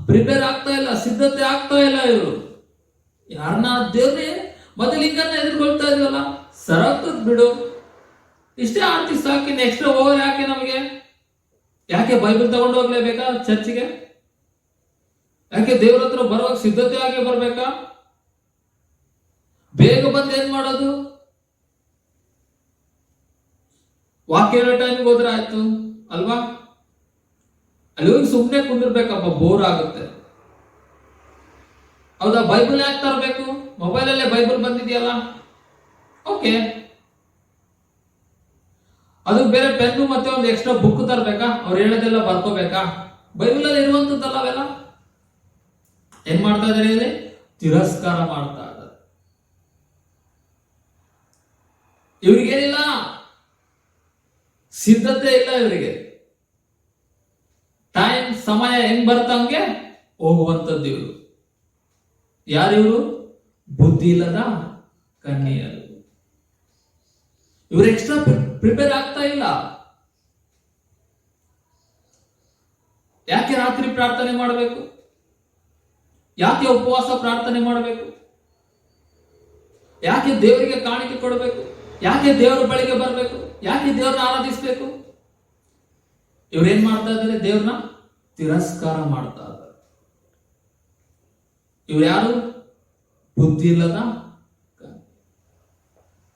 ಪ್ರಿಪೇರ್ ಆಗ್ತಾ ಇಲ್ಲ, ಸಿದ್ಧತೆ ಆಗ್ತಾ ಇಲ್ಲ. ಇವರು ಯಾರನ್ನ ದೇವ್ರೇ ಮೊದಲಿಂಗನ್ನ ಎದುರ್ಕೊಳ್ತಾ ಇದ್ವಲ್ಲ, ಸರಕದ್ ಬಿಡು, ಇಷ್ಟೇ ಆರ್ತಿ ಸಾಕಿ, ನೆಕ್ಸ್ಟ್ ಓವರ್ ಯಾಕೆ ನಮಗೆ? ಯಾಕೆ ಬೈಬಲ್ ತಗೊಂಡು ಹೋಗ್ಲೇಬೇಕಾ ಚರ್ಚಿಗೆ? ಯಾಕೆ ದೇವ್ರ ಹತ್ರ ಬರುವಾಗ ಸಿದ್ಧತೆ ಆಗಿ ಬರ್ಬೇಕಾ? ಬೇಗ ಬಂದು ಏನ್ ಮಾಡೋದು? ವಾಕ್ಯ ಹೇಳೋ ಟೈಮಿಗೆ ಹೋದ್ರೆ ಆಯ್ತು ಅಲ್ವಾ? ಅಲ್ಲಿ ಹೋಗಿ ಸುಮ್ಮನೆ ಕುಂದಿರ್ಬೇಕಪ್ಪ, ಬೋರ್ ಆಗುತ್ತೆ. ಹೌದಾ? ಬೈಬಲ್ ಯಾಕೆ ತರಬೇಕು? ಮೊಬೈಲ್ ಅಲ್ಲೇ ಬೈಬಲ್ ಬಂದಿದೆಯಲ್ಲ, ಓಕೆ. ಅದು ಬೇರೆ ಪೆನ್ನು ಮತ್ತೆ ಒಂದು ಎಕ್ಸ್ಟ್ರಾ ಬುಕ್ ತರಬೇಕಾ? ಅವ್ರು ಹೇಳೋದೆಲ್ಲ ಬರ್ಕೋಬೇಕಾ? ಬೈಬಲ್ ಅಲ್ಲಿ ಇರುವಂತದ್ದಲ್ಲ ಅವೆಲ್ಲ. ಏನ್ ಮಾಡ್ತಾ ಇದಾರೆ ಇಲ್ಲಿ? ತಿರಸ್ಕಾರ ಮಾಡ್ತಾ ಇದ್ದಾರೆ. ಇವ್ರಿಗೇನಿಲ್ಲ, ಸಿದ್ಧತೆ ಇಲ್ಲ ಇವರಿಗೆ. ಟೈಮ್, ಸಮಯ ಹೆಂಗ್ ಬರ್ತಂಗೆ ಹೋಗುವಂತದ್ದು ಇವರು. ಯಾರಿವರು? ಬುದ್ಧಿ ಇಲ್ಲದ ಕನ್ಯೆಯರು. ಇವರು ಎಕ್ಸ್ಟ್ರಾ ಪ್ರಿಪೇರ್ ಆಗ್ತಾ ಇಲ್ಲ. ಯಾಕೆ ರಾತ್ರಿ ಪ್ರಾರ್ಥನೆ ಮಾಡಬೇಕು? ಯಾಕೆ ಉಪವಾಸ ಪ್ರಾರ್ಥನೆ ಮಾಡಬೇಕು? ಯಾಕೆ ದೇವರಿಗೆ ಕಾಣಿಕೆ ಕೊಡಬೇಕು? ಯಾಕೆ ದೇವರ ಬಳಿಗೆ ಬರಬೇಕು? ಯಾಕೆ ದೇವರನ್ನ ಆರಾಧಿಸಬೇಕು? ಇವ್ರೇನ್ ಮಾಡ್ತಾ ಇದ್ದಾರೆ? ದೇವ್ರನ್ನ ತಿರಸ್ಕಾರ ಮಾಡ್ತಾ ಇದ್ದಾರೆ. ಇವ್ರು ಯಾರು? ಬುದ್ಧಿ ಇಲ್ಲದ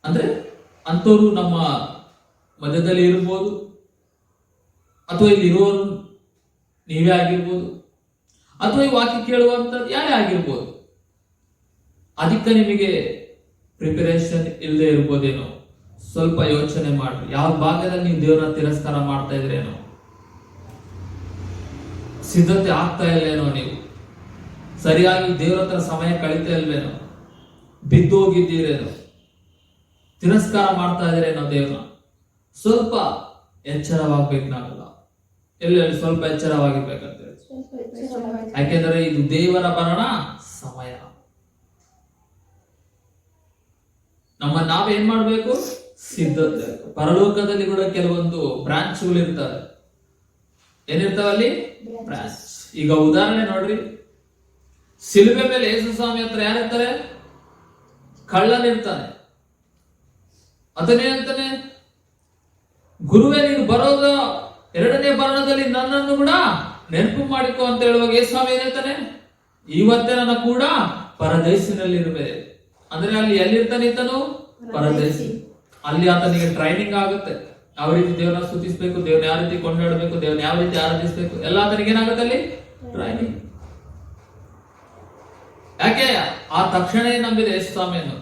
ಅಂದ್ರೆ ಅಂತವ್ರು ನಮ್ಮ ಮಧ್ಯದಲ್ಲಿ ಇರ್ಬೋದು, ಅಥವಾ ಇಲ್ಲಿ ಇರೋರು ನೀವೇ ಆಗಿರ್ಬೋದು, ಅಥವಾ ಈ ವಾಕ್ಯ ಕೇಳುವಂಥದ್ದು ಯಾರೇ ಆಗಿರ್ಬೋದು. ಅದಕ್ಕೆ ನಿಮಗೆ ಪ್ರಿಪರೇಷನ್ ಇಲ್ಲದೆ ಇರ್ಬೋದೇನೋ. ಸ್ವಲ್ಪ ಯೋಚನೆ ಮಾಡ್ರಿ, ಯಾವ ಭಾಗದಲ್ಲಿ ನೀವು ದೇವರನ್ನ ತಿರಸ್ಕಾರ ಮಾಡ್ತಾ ಇದ್ರೇನೋ. ಸಿದ್ಧತೆ ಆಗ್ತಾ ಇಲ್ವೇನೋ, ನೀವು ಸರಿಯಾಗಿ ದೇವರ ಹತ್ರ ಸಮಯ ಕಳೀತಾ ಇಲ್ವೇನೋ, ಬಿದ್ದು ಹೋಗಿದ್ದೀರೇನೋ, ತಿರಸ್ಕಾರ ಮಾಡ್ತಾ ಇದ್ದೀರೇನೋ ದೇವ್ರನ್ನ. ಸ್ವಲ್ಪ ಎಚ್ಚರವಾಗ್ಬೇಕು ನಾವೆಲ್ಲ. ಎಲ್ಲ ಸ್ವಲ್ಪ ಎಚ್ಚರವಾಗಿರ್ಬೇಕಂತ ಹೇಳಿ. ಯಾಕೆಂದ್ರೆ ಇದು ದೇವರ ಬರೋಣ ಸಮಯ. ನಾವೇನ್ ಮಾಡ್ಬೇಕು? ಸಿದ್ಧತೆ. ಪರಲೋಕದಲ್ಲಿ ಕೂಡ ಕೆಲವೊಂದು ಬ್ರಾಂಚ್ಗಳು ಇರ್ತವೆ. ಏನಿರ್ತಾವಲ್ಲಿ? ಬ್ರಾಂಚ್. ಈಗ ಉದಾಹರಣೆ ನೋಡ್ರಿ, ಶಿಲುಬೆ ಮೇಲೆ ಯೇಸು ಸ್ವಾಮಿ ಹತ್ರ ಯಾರಿರ್ತಾರೆ? ಕಳ್ಳನಿರ್ತಾನೆ. ಅದನ್ನೇ ಅಂತಾನೆ, ಗುರುವೇ ನೀನು ಬರೋದ ಎರಡನೇ ಬರಣದಲ್ಲಿ ನನ್ನನ್ನು ಕೂಡ ನೆನಪು ಮಾಡಿಕೊ ಅಂತ ಹೇಳುವಾಗ ಯೇಸು ಸ್ವಾಮಿ ಏನ್ ಹೇಳ್ತಾನೆ? ಇವತ್ತೇ ನನ್ನ ಕೂಡ ಪರದೇಶಿನಲ್ಲಿ ಇರಬೇಕು. ಅಂದ್ರೆ ಅಲ್ಲಿ ಎಲ್ಲಿರ್ತಾನೆ ಈತನು? ಪರದೇಶಿ. ಅಲ್ಲಿ ಆತನಿಗೆ ಟ್ರೈನಿಂಗ್ ಆಗುತ್ತೆ. ಯಾವ ರೀತಿ ದೇವರನ್ನ ಸ್ತುತಿಸ್ಬೇಕು, ದೇವ್ರನ್ನ ಯಾವ ರೀತಿ ಕೊಂಡಾಡಬೇಕು, ದೇವ್ರನ್ನ ಯಾವ ರೀತಿ ಆರಾಧಿಸ್ಬೇಕು, ಎಲ್ಲ ಆತನಿಗೆ ಏನಾಗುತ್ತೆ ಅಲ್ಲಿ? ಟ್ರೈನಿಂಗ್. ಯಾಕೆ? ಆ ತಕ್ಷಣ ನಂಬಿದೆ ಯೇಸು ಸ್ವಾಮಿಯನ್ನು.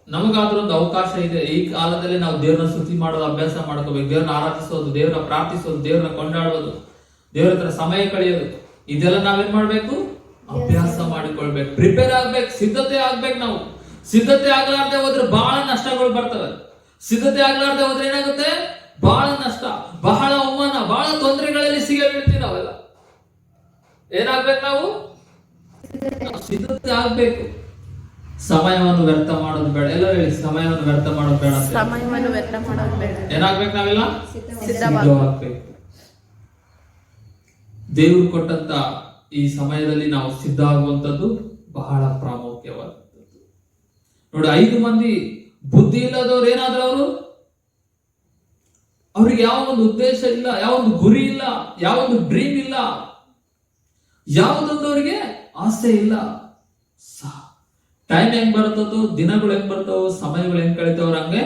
ನಮಗಾದ್ರೂ ಒಂದು ಅವಕಾಶ ಇದೆ. ಈ ಕಾಲದಲ್ಲಿ ನಾವು ದೇವ್ರನ್ನ ಸ್ತುತಿ ಮಾಡೋದು ಅಭ್ಯಾಸ ಮಾಡ್ಕೋಬೇಕು. ದೇವ್ರನ್ನ ಆರಾಧಿಸೋದು, ದೇವ್ರನ್ನ ಪ್ರಾರ್ಥಿಸೋದು, ದೇವ್ರನ್ನ ಕೊಂಡಾಡೋದು, ದೇವ್ರ ಹತ್ರ ಸಮಯ ಕಳೆಯೋದು, ಇದೆಲ್ಲ ನಾವೇನ್ ಮಾಡ್ಬೇಕು? ಅಭ್ಯಾಸ ಮಾಡಿಕೊಳ್ಬೇಕು. ಪ್ರಿಪೇರ್ ಆಗ್ಬೇಕು, ಸಿದ್ಧತೆ ಆಗ್ಬೇಕು. ನಾವು ಸಿದ್ಧತೆ ಆಗ್ಲಾರ್ದೆ ಹೋದ್ರೆ ಬಹಳ ನಷ್ಟಗಳು ಬರ್ತವೆ. ಸಿದ್ಧತೆ ಆಗ್ಲಾರ್ದೆ ಹೋದ್ರೆ ಏನಾಗುತ್ತೆ? ಬಹಳ ನಷ್ಟ, ಬಹಳ ಅವಮಾನ, ಬಹಳ ತೊಂದರೆಗಳಲ್ಲಿ ಸಿಗಬೀಳ್ತೀವಿ ನಾವೆಲ್ಲ. ಏನಾಗ್ಬೇಕು? ನಾವು ಸಿದ್ಧತೆ ಆಗ್ಬೇಕು. ಸಮಯವನ್ನು ವ್ಯರ್ಥ ಮಾಡೋದು ಬೇಡ. ಎಲ್ಲ ಹೇಳಿ, ಸಮಯವನ್ನು ವ್ಯರ್ಥ ಮಾಡೋದು ಬೇಡ. ಸಮಯವನ್ನು ವ್ಯರ್ಥ ಮಾಡೋದು ಬೇಡ. ಏನಾಗ್ಬೇಕು? ನಾವೆಲ್ಲ ಸಿದ್ಧವಾಗ್ಬೇಕು. ದೇವರು ಕೊಟ್ಟಂತ ಈ ಸಮಯದಲ್ಲಿ ನಾವು ಸಿದ್ಧ ಆಗುವಂತದ್ದು ಬಹಳ ಪ್ರಾಮುಖ್ಯವಾದದ್ದು. ನೋಡಿ, 5 ಮಂದಿ ಬುದ್ಧಿ ಇಲ್ಲದವ್ರು ಏನಾದ್ರು ಅವ್ರಿಗೆ ಯಾವ ಒಂದು ಉದ್ದೇಶ ಇಲ್ಲ, ಯಾವ ಒಂದು ಗುರಿ ಇಲ್ಲ, ಯಾವ ಒಂದು ಡ್ರೀಮ್ ಇಲ್ಲ, ಯಾವುದೊಂದು ಅವರಿಗೆ ಆಸೆ ಇಲ್ಲ. ಟೈಮ್ ಹೆಂಗ್ ಬರ್ತದೋ, ದಿನಗಳು ಹೆಂಗ್ ಬರ್ತಾವೋ, ಸಮಯಗಳು ಹೆಂಗ್ ಕಳೀತಾವ್ರ ಹಂಗೆ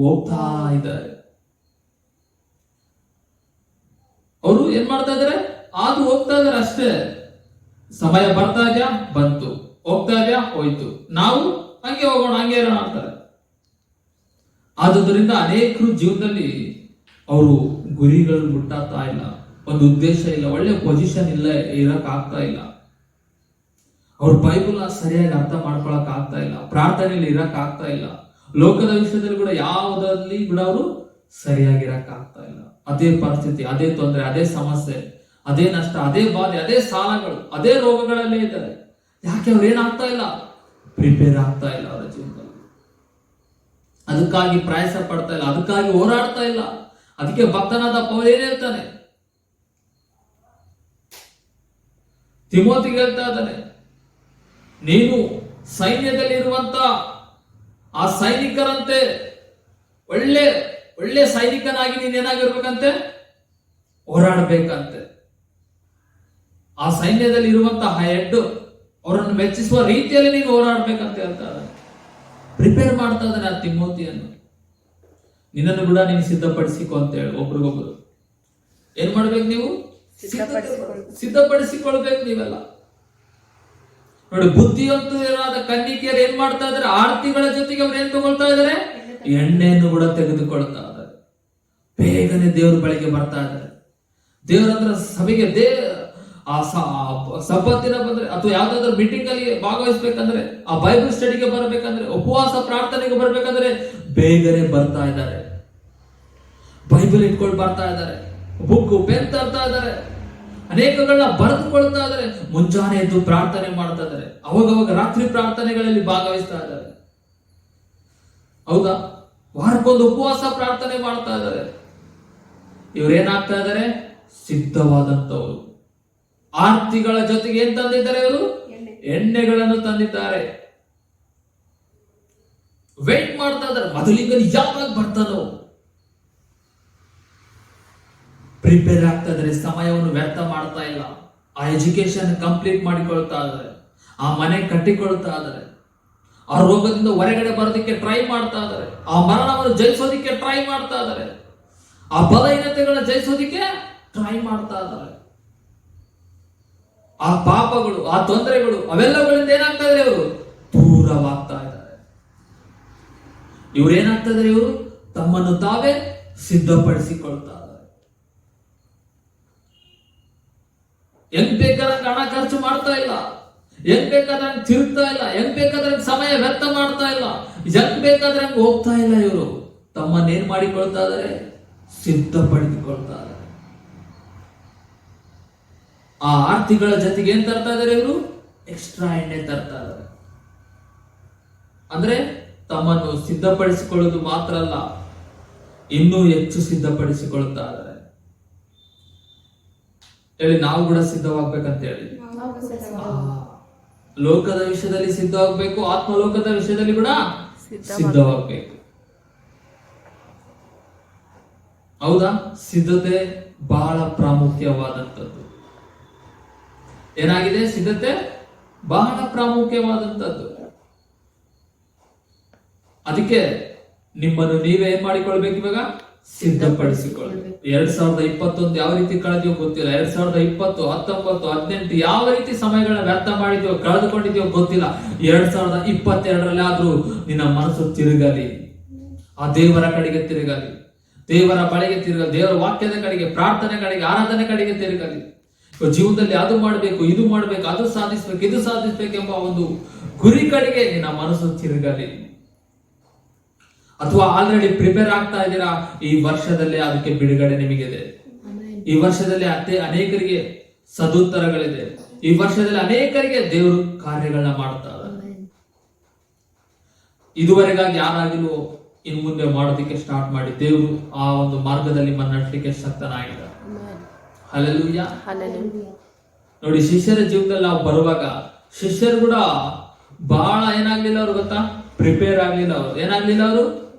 ಹೋಗ್ತಾ ಇದ್ದಾರೆ. ಅವರು ಏನ್ ಮಾಡ್ತಾ ಇದಾರೆ? ಆದ್ರೂ ಹೋಗ್ತಾ ಇದಾರೆ ಅಷ್ಟೇ. ಸಮಯ ಬರ್ತಾ ಇದೆಯಾ? ಬಂತು. ಹೋಗ್ತಾ ಇದೆಯಾ? ಹೋಯ್ತು. ನಾವು ಹಂಗೆ ಹೋಗೋಣ, ಹಂಗೆ ಇರೋಣ ಅಂತಾರೆ. ಆದುದರಿಂದ ಅನೇಕರು ಜೀವನದಲ್ಲಿ ಅವರು ಗುರಿಗಳು ಮುಟ್ಟಾಗ್ತಾ ಇಲ್ಲ, ಒಂದು ಉದ್ದೇಶ ಇಲ್ಲ, ಒಳ್ಳೆ ಪೊಸಿಷನ್ ಇಲ್ಲ, ಇರಕ್ ಆಗ್ತಾ ಇಲ್ಲ. ಅವ್ರ ಬೈಬಲ್ ಸರಿಯಾಗಿ ಅರ್ಥ ಮಾಡ್ಕೊಳಕ್ ಆಗ್ತಾ ಇಲ್ಲ, ಪ್ರಾರ್ಥನೆಯಲ್ಲಿ ಇರಕ್ ಆಗ್ತಾ ಇಲ್ಲ, ಲೋಕದ ವಿಷಯದಲ್ಲಿ ಕೂಡ ಯಾವುದಲ್ಲಿ ಕೂಡ ಅವರು ಸರಿಯಾಗಿರಕ್ ಆಗ್ತಾ ಇಲ್ಲ. ಅದೇ ಪರಿಸ್ಥಿತಿ, ಅದೇ ತೊಂದರೆ, ಅದೇ ಸಮಸ್ಯೆ, ಅದೇ ನಷ್ಟ, ಅದೇ ಬಾಧೆ, ಅದೇ ಸಾಲಗಳು, ಅದೇ ರೋಗಗಳಲ್ಲೇ ಇದ್ದಾರೆ. ಯಾಕೆ? ಅವ್ರು ಏನಾಗ್ತಾ ಇಲ್ಲ? ಪ್ರಿಪೇರ್ ಆಗ್ತಾ ಇಲ್ಲ ಅವರ ಜೀವನದಲ್ಲಿ. ಅದಕ್ಕಾಗಿ ಪ್ರಯಾಸ ಪಡ್ತಾ ಇಲ್ಲ, ಅದಕ್ಕಾಗಿ ಹೋರಾಡ್ತಾ ಇಲ್ಲ. ಅದಕ್ಕೆ ಭಕ್ತನಾದ ಪೌಲ ಏನ್ ಹೇಳ್ತಾನೆ? ತಿಮೋತಿಗೆ ಹೇಳ್ತಾ ಇದ್ದಾನೆ, ನೀನು ಸೈನ್ಯದಲ್ಲಿ ಇರುವಂತ ಆ ಸೈನಿಕರಂತೆ ಒಳ್ಳೆ ಒಳ್ಳೆ ಸೈನಿಕನಾಗಿ ನೀನೇನಾಗಿರ್ಬೇಕಂತೆ? ಹೋರಾಡಬೇಕಂತೆ. ಆ ಸೈನ್ಯದಲ್ಲಿ ಇರುವಂತಹ ಹೆಡ್ ಅವರನ್ನು ಮೆಚ್ಚಿಸುವ ರೀತಿಯಲ್ಲಿ ನೀನು ಹೋರಾಡ್ಬೇಕಂತ ಹೇಳ್ತಾ ಇದ್ದಾನೆ. ಪ್ರಿಪೇರ್ ಮಾಡ್ತಾ ಇದ್ದಾನೆ ಆ ತಿಮೋತಿಯನ್ನು. ನಿನ್ನನ್ನು ಕೂಡ ನೀನು ಸಿದ್ಧಪಡಿಸಿಕೊ ಅಂತ ಹೇಳಿ ಒಬ್ರಿಗೊಬ್ರು ಏನ್ ಮಾಡ್ಬೇಕು? ನೀವು ಸಿದ್ಧಪಡಿಸಿಕೊಳ್ಬೇಕು ನೀವೆಲ್ಲ. ನೋಡಿ, ಬುದ್ಧಿವಂತರಾದ ಕನ್ನಿಕೆಯರು ಏನ್ ಮಾಡ್ತಾ ಇದಾರೆ? ಆರ್ತಿಗಳ ಜೊತೆಗೆ ಅವ್ರು ಏನ್ ತಗೊಳ್ತಾ ಇದಾರೆ? ಎಣ್ಣೆಯನ್ನು ಕೂಡ ತೆಗೆದುಕೊಳ್ತಾ ಇದ್ದಾರೆ. ಬೇಗನೆ ದೇವ್ರ ಬಳಿಗೆ ಬರ್ತಾ ಇದ್ದಾರೆ. ದೇವರ ಹತ್ರ ಸಭೆಗೆ ಸಬ್ಬತ್ತಿನ ಬಂದ್ರೆ ಅಥವಾ ಯಾವ್ದಾದ್ರು ಮೀಟಿಂಗ್ ಅಲ್ಲಿ ಭಾಗವಹಿಸ್ಬೇಕಂದ್ರೆ, ಆ ಬೈಬಲ್ ಸ್ಟಡಿಗೆ ಬರಬೇಕಂದ್ರೆ, ಉಪವಾಸ ಪ್ರಾರ್ಥನೆಗೆ ಬರ್ಬೇಕಂದ್ರೆ ಬೇಗನೆ ಬರ್ತಾ ಇದ್ದಾರೆ. ಬೈಬಲ್ ಇಟ್ಕೊಂಡು ಬರ್ತಾ ಇದ್ದಾರೆ, ಬುಕ್ ಪೆನ್ ತರ್ತಾ ಇದ್ದಾರೆ, ಅನೇಕಗಳನ್ನ ಬರೆದುಕೊಳ್ತಾ ಇದ್ದಾರೆ, ಮುಂಜಾನೆ ಎದ್ದು ಪ್ರಾರ್ಥನೆ ಮಾಡ್ತಾ ಇದ್ದಾರೆ, ಅವಾಗವಾಗ ರಾತ್ರಿ ಪ್ರಾರ್ಥನೆಗಳಲ್ಲಿ ಭಾಗವಹಿಸ್ತಾ ಇದ್ದಾರೆ. ಹೌದಾ? ವಾರಕ್ಕೊಂದು ಉಪವಾಸ ಪ್ರಾರ್ಥನೆ ಮಾಡ್ತಾ ಇದ್ದಾರೆ. ಇವ್ರೇನಾಗ್ತಾ ಇದ್ದಾರೆ? ಸಿದ್ಧವಾದಂತವರು. ಆರ್ತಿಗಳ ಜೊತೆಗೆ ಏನ್ ತಂದಿದ್ದಾರೆ? ಇವರು ಎಣ್ಣೆಗಳನ್ನು ತಂದಿದ್ದಾರೆ. ವೇಟ್ ಮಾಡ್ತಾ ಇದ್ದಾರೆ, ಮೊದಲಿಂದ ಯಾವಾಗ ಬರ್ತಾನೋ. ಪ್ರಿಪೇರ್ ಆಗ್ತಾ ಇದ್ದಾರೆ, ಸಮಯವನ್ನು ವ್ಯರ್ಥ ಮಾಡ್ತಾ ಇಲ್ಲ. ಆ ಎಜುಕೇಶನ್ ಕಂಪ್ಲೀಟ್ ಮಾಡಿಕೊಳ್ತಾ ಇದ್ದಾರೆ, ಆ ಮನೆ ಕಟ್ಟಿಕೊಳ್ತಾ ಇದ್ದಾರೆ, ಆ ರೋಗದಿಂದ ಹೊರಗಡೆ ಬರೋದಕ್ಕೆ ಟ್ರೈ ಮಾಡ್ತಾ ಇದ್ದಾರೆ, ಆ ಮರಣವನ್ನು ಜಯಿಸೋದಿಕ್ಕೆ ಟ್ರೈ ಮಾಡ್ತಾ ಇದ್ದಾರೆ, ಆ ಬಲಹೀನತೆಗಳನ್ನ ಜಯಿಸೋದಿಕ್ಕೆ ಟ್ರೈ ಮಾಡ್ತಾ ಇದ್ದಾರೆ. ಆ ಪಾಪಗಳು, ಆ ತೊಂದರೆಗಳು, ಅವೆಲ್ಲಗಳಿಂದ ಏನಾಗ್ತಾ ಇದ್ದಾರೆ? ಇವರು ದೂರವಾಗ್ತಾ ಇದ್ದಾರೆ. ಇವ್ರು ಏನಾಗ್ತಾ ಇದ್ದಾರೆ? ಇವರು ತಮ್ಮನ್ನು ತಾವೇ ಸಿದ್ಧಪಡಿಸಿಕೊಳ್ತಾ ಇದ್ದಾರೆ. ಹೆಂಗ್ ಬೇಕಾದಂಗೆ ಹಣ ಖರ್ಚು ಮಾಡ್ತಾ ಇಲ್ಲ, ಹೆಂಗ್ ಬೇಕಾದಂಗೆ ತಿರುಗ್ತಾ ಇಲ್ಲ, ಹೆಂಗ್ ಬೇಕಾದಂಗೆ ಸಮಯ ವ್ಯರ್ಥ ಮಾಡ್ತಾ ಇಲ್ಲ, ಹೆಂಗ್ ಬೇಕಾದಂಗೆ ಹೋಗ್ತಾ ಇಲ್ಲ. ಇವರು ತಮ್ಮನ್ನೇನ್ ಮಾಡಿಕೊಳ್ತಾ ಇದಾರೆ? ಸಿದ್ಧಪಡಿಸಿಕೊಳ್ತಾ ಇದ್ದಾರೆ. ಆ ಆರ್ತಿಗಳ ಜೊತೆಗೆ ಏನ್ ತರ್ತಾ ಇದಾರೆ? ಇವರು ಎಕ್ಸ್ಟ್ರಾ ಎಣ್ಣೆ ತರ್ತಾ ಇದ್ದಾರೆ. ಅಂದ್ರೆ ತಮ್ಮನ್ನು ಸಿದ್ಧಪಡಿಸಿಕೊಳ್ಳುವುದು ಮಾತ್ರ ಅಲ್ಲ, ಇನ್ನೂ ಹೆಚ್ಚು ಸಿದ್ಧಪಡಿಸಿಕೊಳ್ತಾ ಇದ್ದಾರೆ. ಹೇಳಿ, ನಾವು ಕೂಡ ಸಿದ್ಧವಾಗ್ಬೇಕಂತ ಹೇಳಿ. ಲೋಕದ ವಿಷಯದಲ್ಲಿ ಸಿದ್ಧವಾಗಬೇಕು, ಆತ್ಮಲೋಕದ ವಿಷಯದಲ್ಲಿ ಕೂಡ ಸಿದ್ಧವಾಗಬೇಕು. ಹೌದಾ? ಸಿದ್ಧತೆ ಬಹಳ ಪ್ರಾಮುಖ್ಯವಾದಂಥದ್ದು. ಏನಾಗಿದೆ? ಸಿದ್ಧತೆ ಬಹಳ ಪ್ರಾಮುಖ್ಯವಾದಂಥದ್ದು. ಅದಕ್ಕೆ ನಿಮ್ಮನ್ನು ನೀವೇ ಏನ್ ಮಾಡಿಕೊಳ್ಬೇಕು? ಇವಾಗ ಸಿದ್ಧಪಡಿಸಿಕೊಳ್ಬೇಕು. 2021 ಯಾವ ರೀತಿ ಕಳೆದಿಯೋ ಗೊತ್ತಿಲ್ಲ. 2020, 19, 18 ಯಾವ ರೀತಿ ಸಮಯಗಳನ್ನ ವ್ಯರ್ಥ ಮಾಡಿದ್ಯೋ, ಕಳೆದುಕೊಂಡಿದ್ಯೋ ಗೊತ್ತಿಲ್ಲ. 2022ರಲ್ಲಿ ಆದ್ರೂ ನಿನ್ನ ಮನಸ್ಸು ತಿರುಗಲಿ, ಆ ದೇವರ ಕಡೆಗೆ ತಿರುಗಲಿ, ದೇವರ ಬಳಿಗೆ ತಿರುಗಲಿ, ದೇವರ ವಾಕ್ಯದ ಕಡೆಗೆ, ಪ್ರಾರ್ಥನೆ ಕಡೆಗೆ, ಆರಾಧನೆ ಕಡೆಗೆ ತಿರುಗಲಿ. ಜೀವನದಲ್ಲಿ ಅದು ಮಾಡಬೇಕು, ಇದು ಮಾಡಬೇಕು, ಅದು ಸಾಧಿಸ್ಬೇಕು, ಇದು ಸಾಧಿಸ್ಬೇಕು ಎಂಬ ಒಂದು ಗುರಿ ಕಡೆಗೆ ನಿನ್ನ ಮನಸ್ಸು ತಿರುಗಲಿ. ಅಥವಾ ಆಲ್ರೆಡಿ ಪ್ರಿಪೇರ್ ಆಗ್ತಾ ಇದ್ದೀರಾ? ಈ ವರ್ಷದಲ್ಲಿ ಅದಕ್ಕೆ ಬಿಡುಗಡೆ ನಿಮಗಿದೆ. ಈ ವರ್ಷದಲ್ಲಿ ಅನೇಕರಿಗೆ ಸದುತ್ತರಗಳಿದೆ. ಈ ವರ್ಷದಲ್ಲಿ ಅನೇಕರಿಗೆ ದೇವರು ಕಾರ್ಯಗಳನ್ನ ಮಾಡ್ತಾ ಇದ್ದಾರೆ. ಇದುವರೆಗಾಗಿ ಯಾರಾಗಿಲ್ವೋ ಇನ್ ಮುಂದೆ ಮಾಡೋದಕ್ಕೆ ಸ್ಟಾರ್ಟ್ ಮಾಡಿ. ದೇವರು ಆ ಒಂದು ಮಾರ್ಗದಲ್ಲಿ ಮನ್ನಟ್ಲಿಕ್ಕೆ ಶಕ್ತನಾಗಿದ್ದಾರೆ. ಹಲ್ಲೆಲೂಯಾ. ನೋಡಿ, ಶಿಷ್ಯರ ಜೀವನದಲ್ಲಿ ನಾವು ಬರುವಾಗ ಶಿಷ್ಯರು ಕೂಡ ಬಹಳ ಏನಾಗ್ಲಿಲ್ಲ ಅವ್ರು ಗೊತ್ತಾ? ಪ್ರಿಪೇರ್ ಆಗ್ಲಿಲ್ಲ. ಅವ್ರು ಏನಾಗ್ಲಿಲ್ಲ? ಅವರು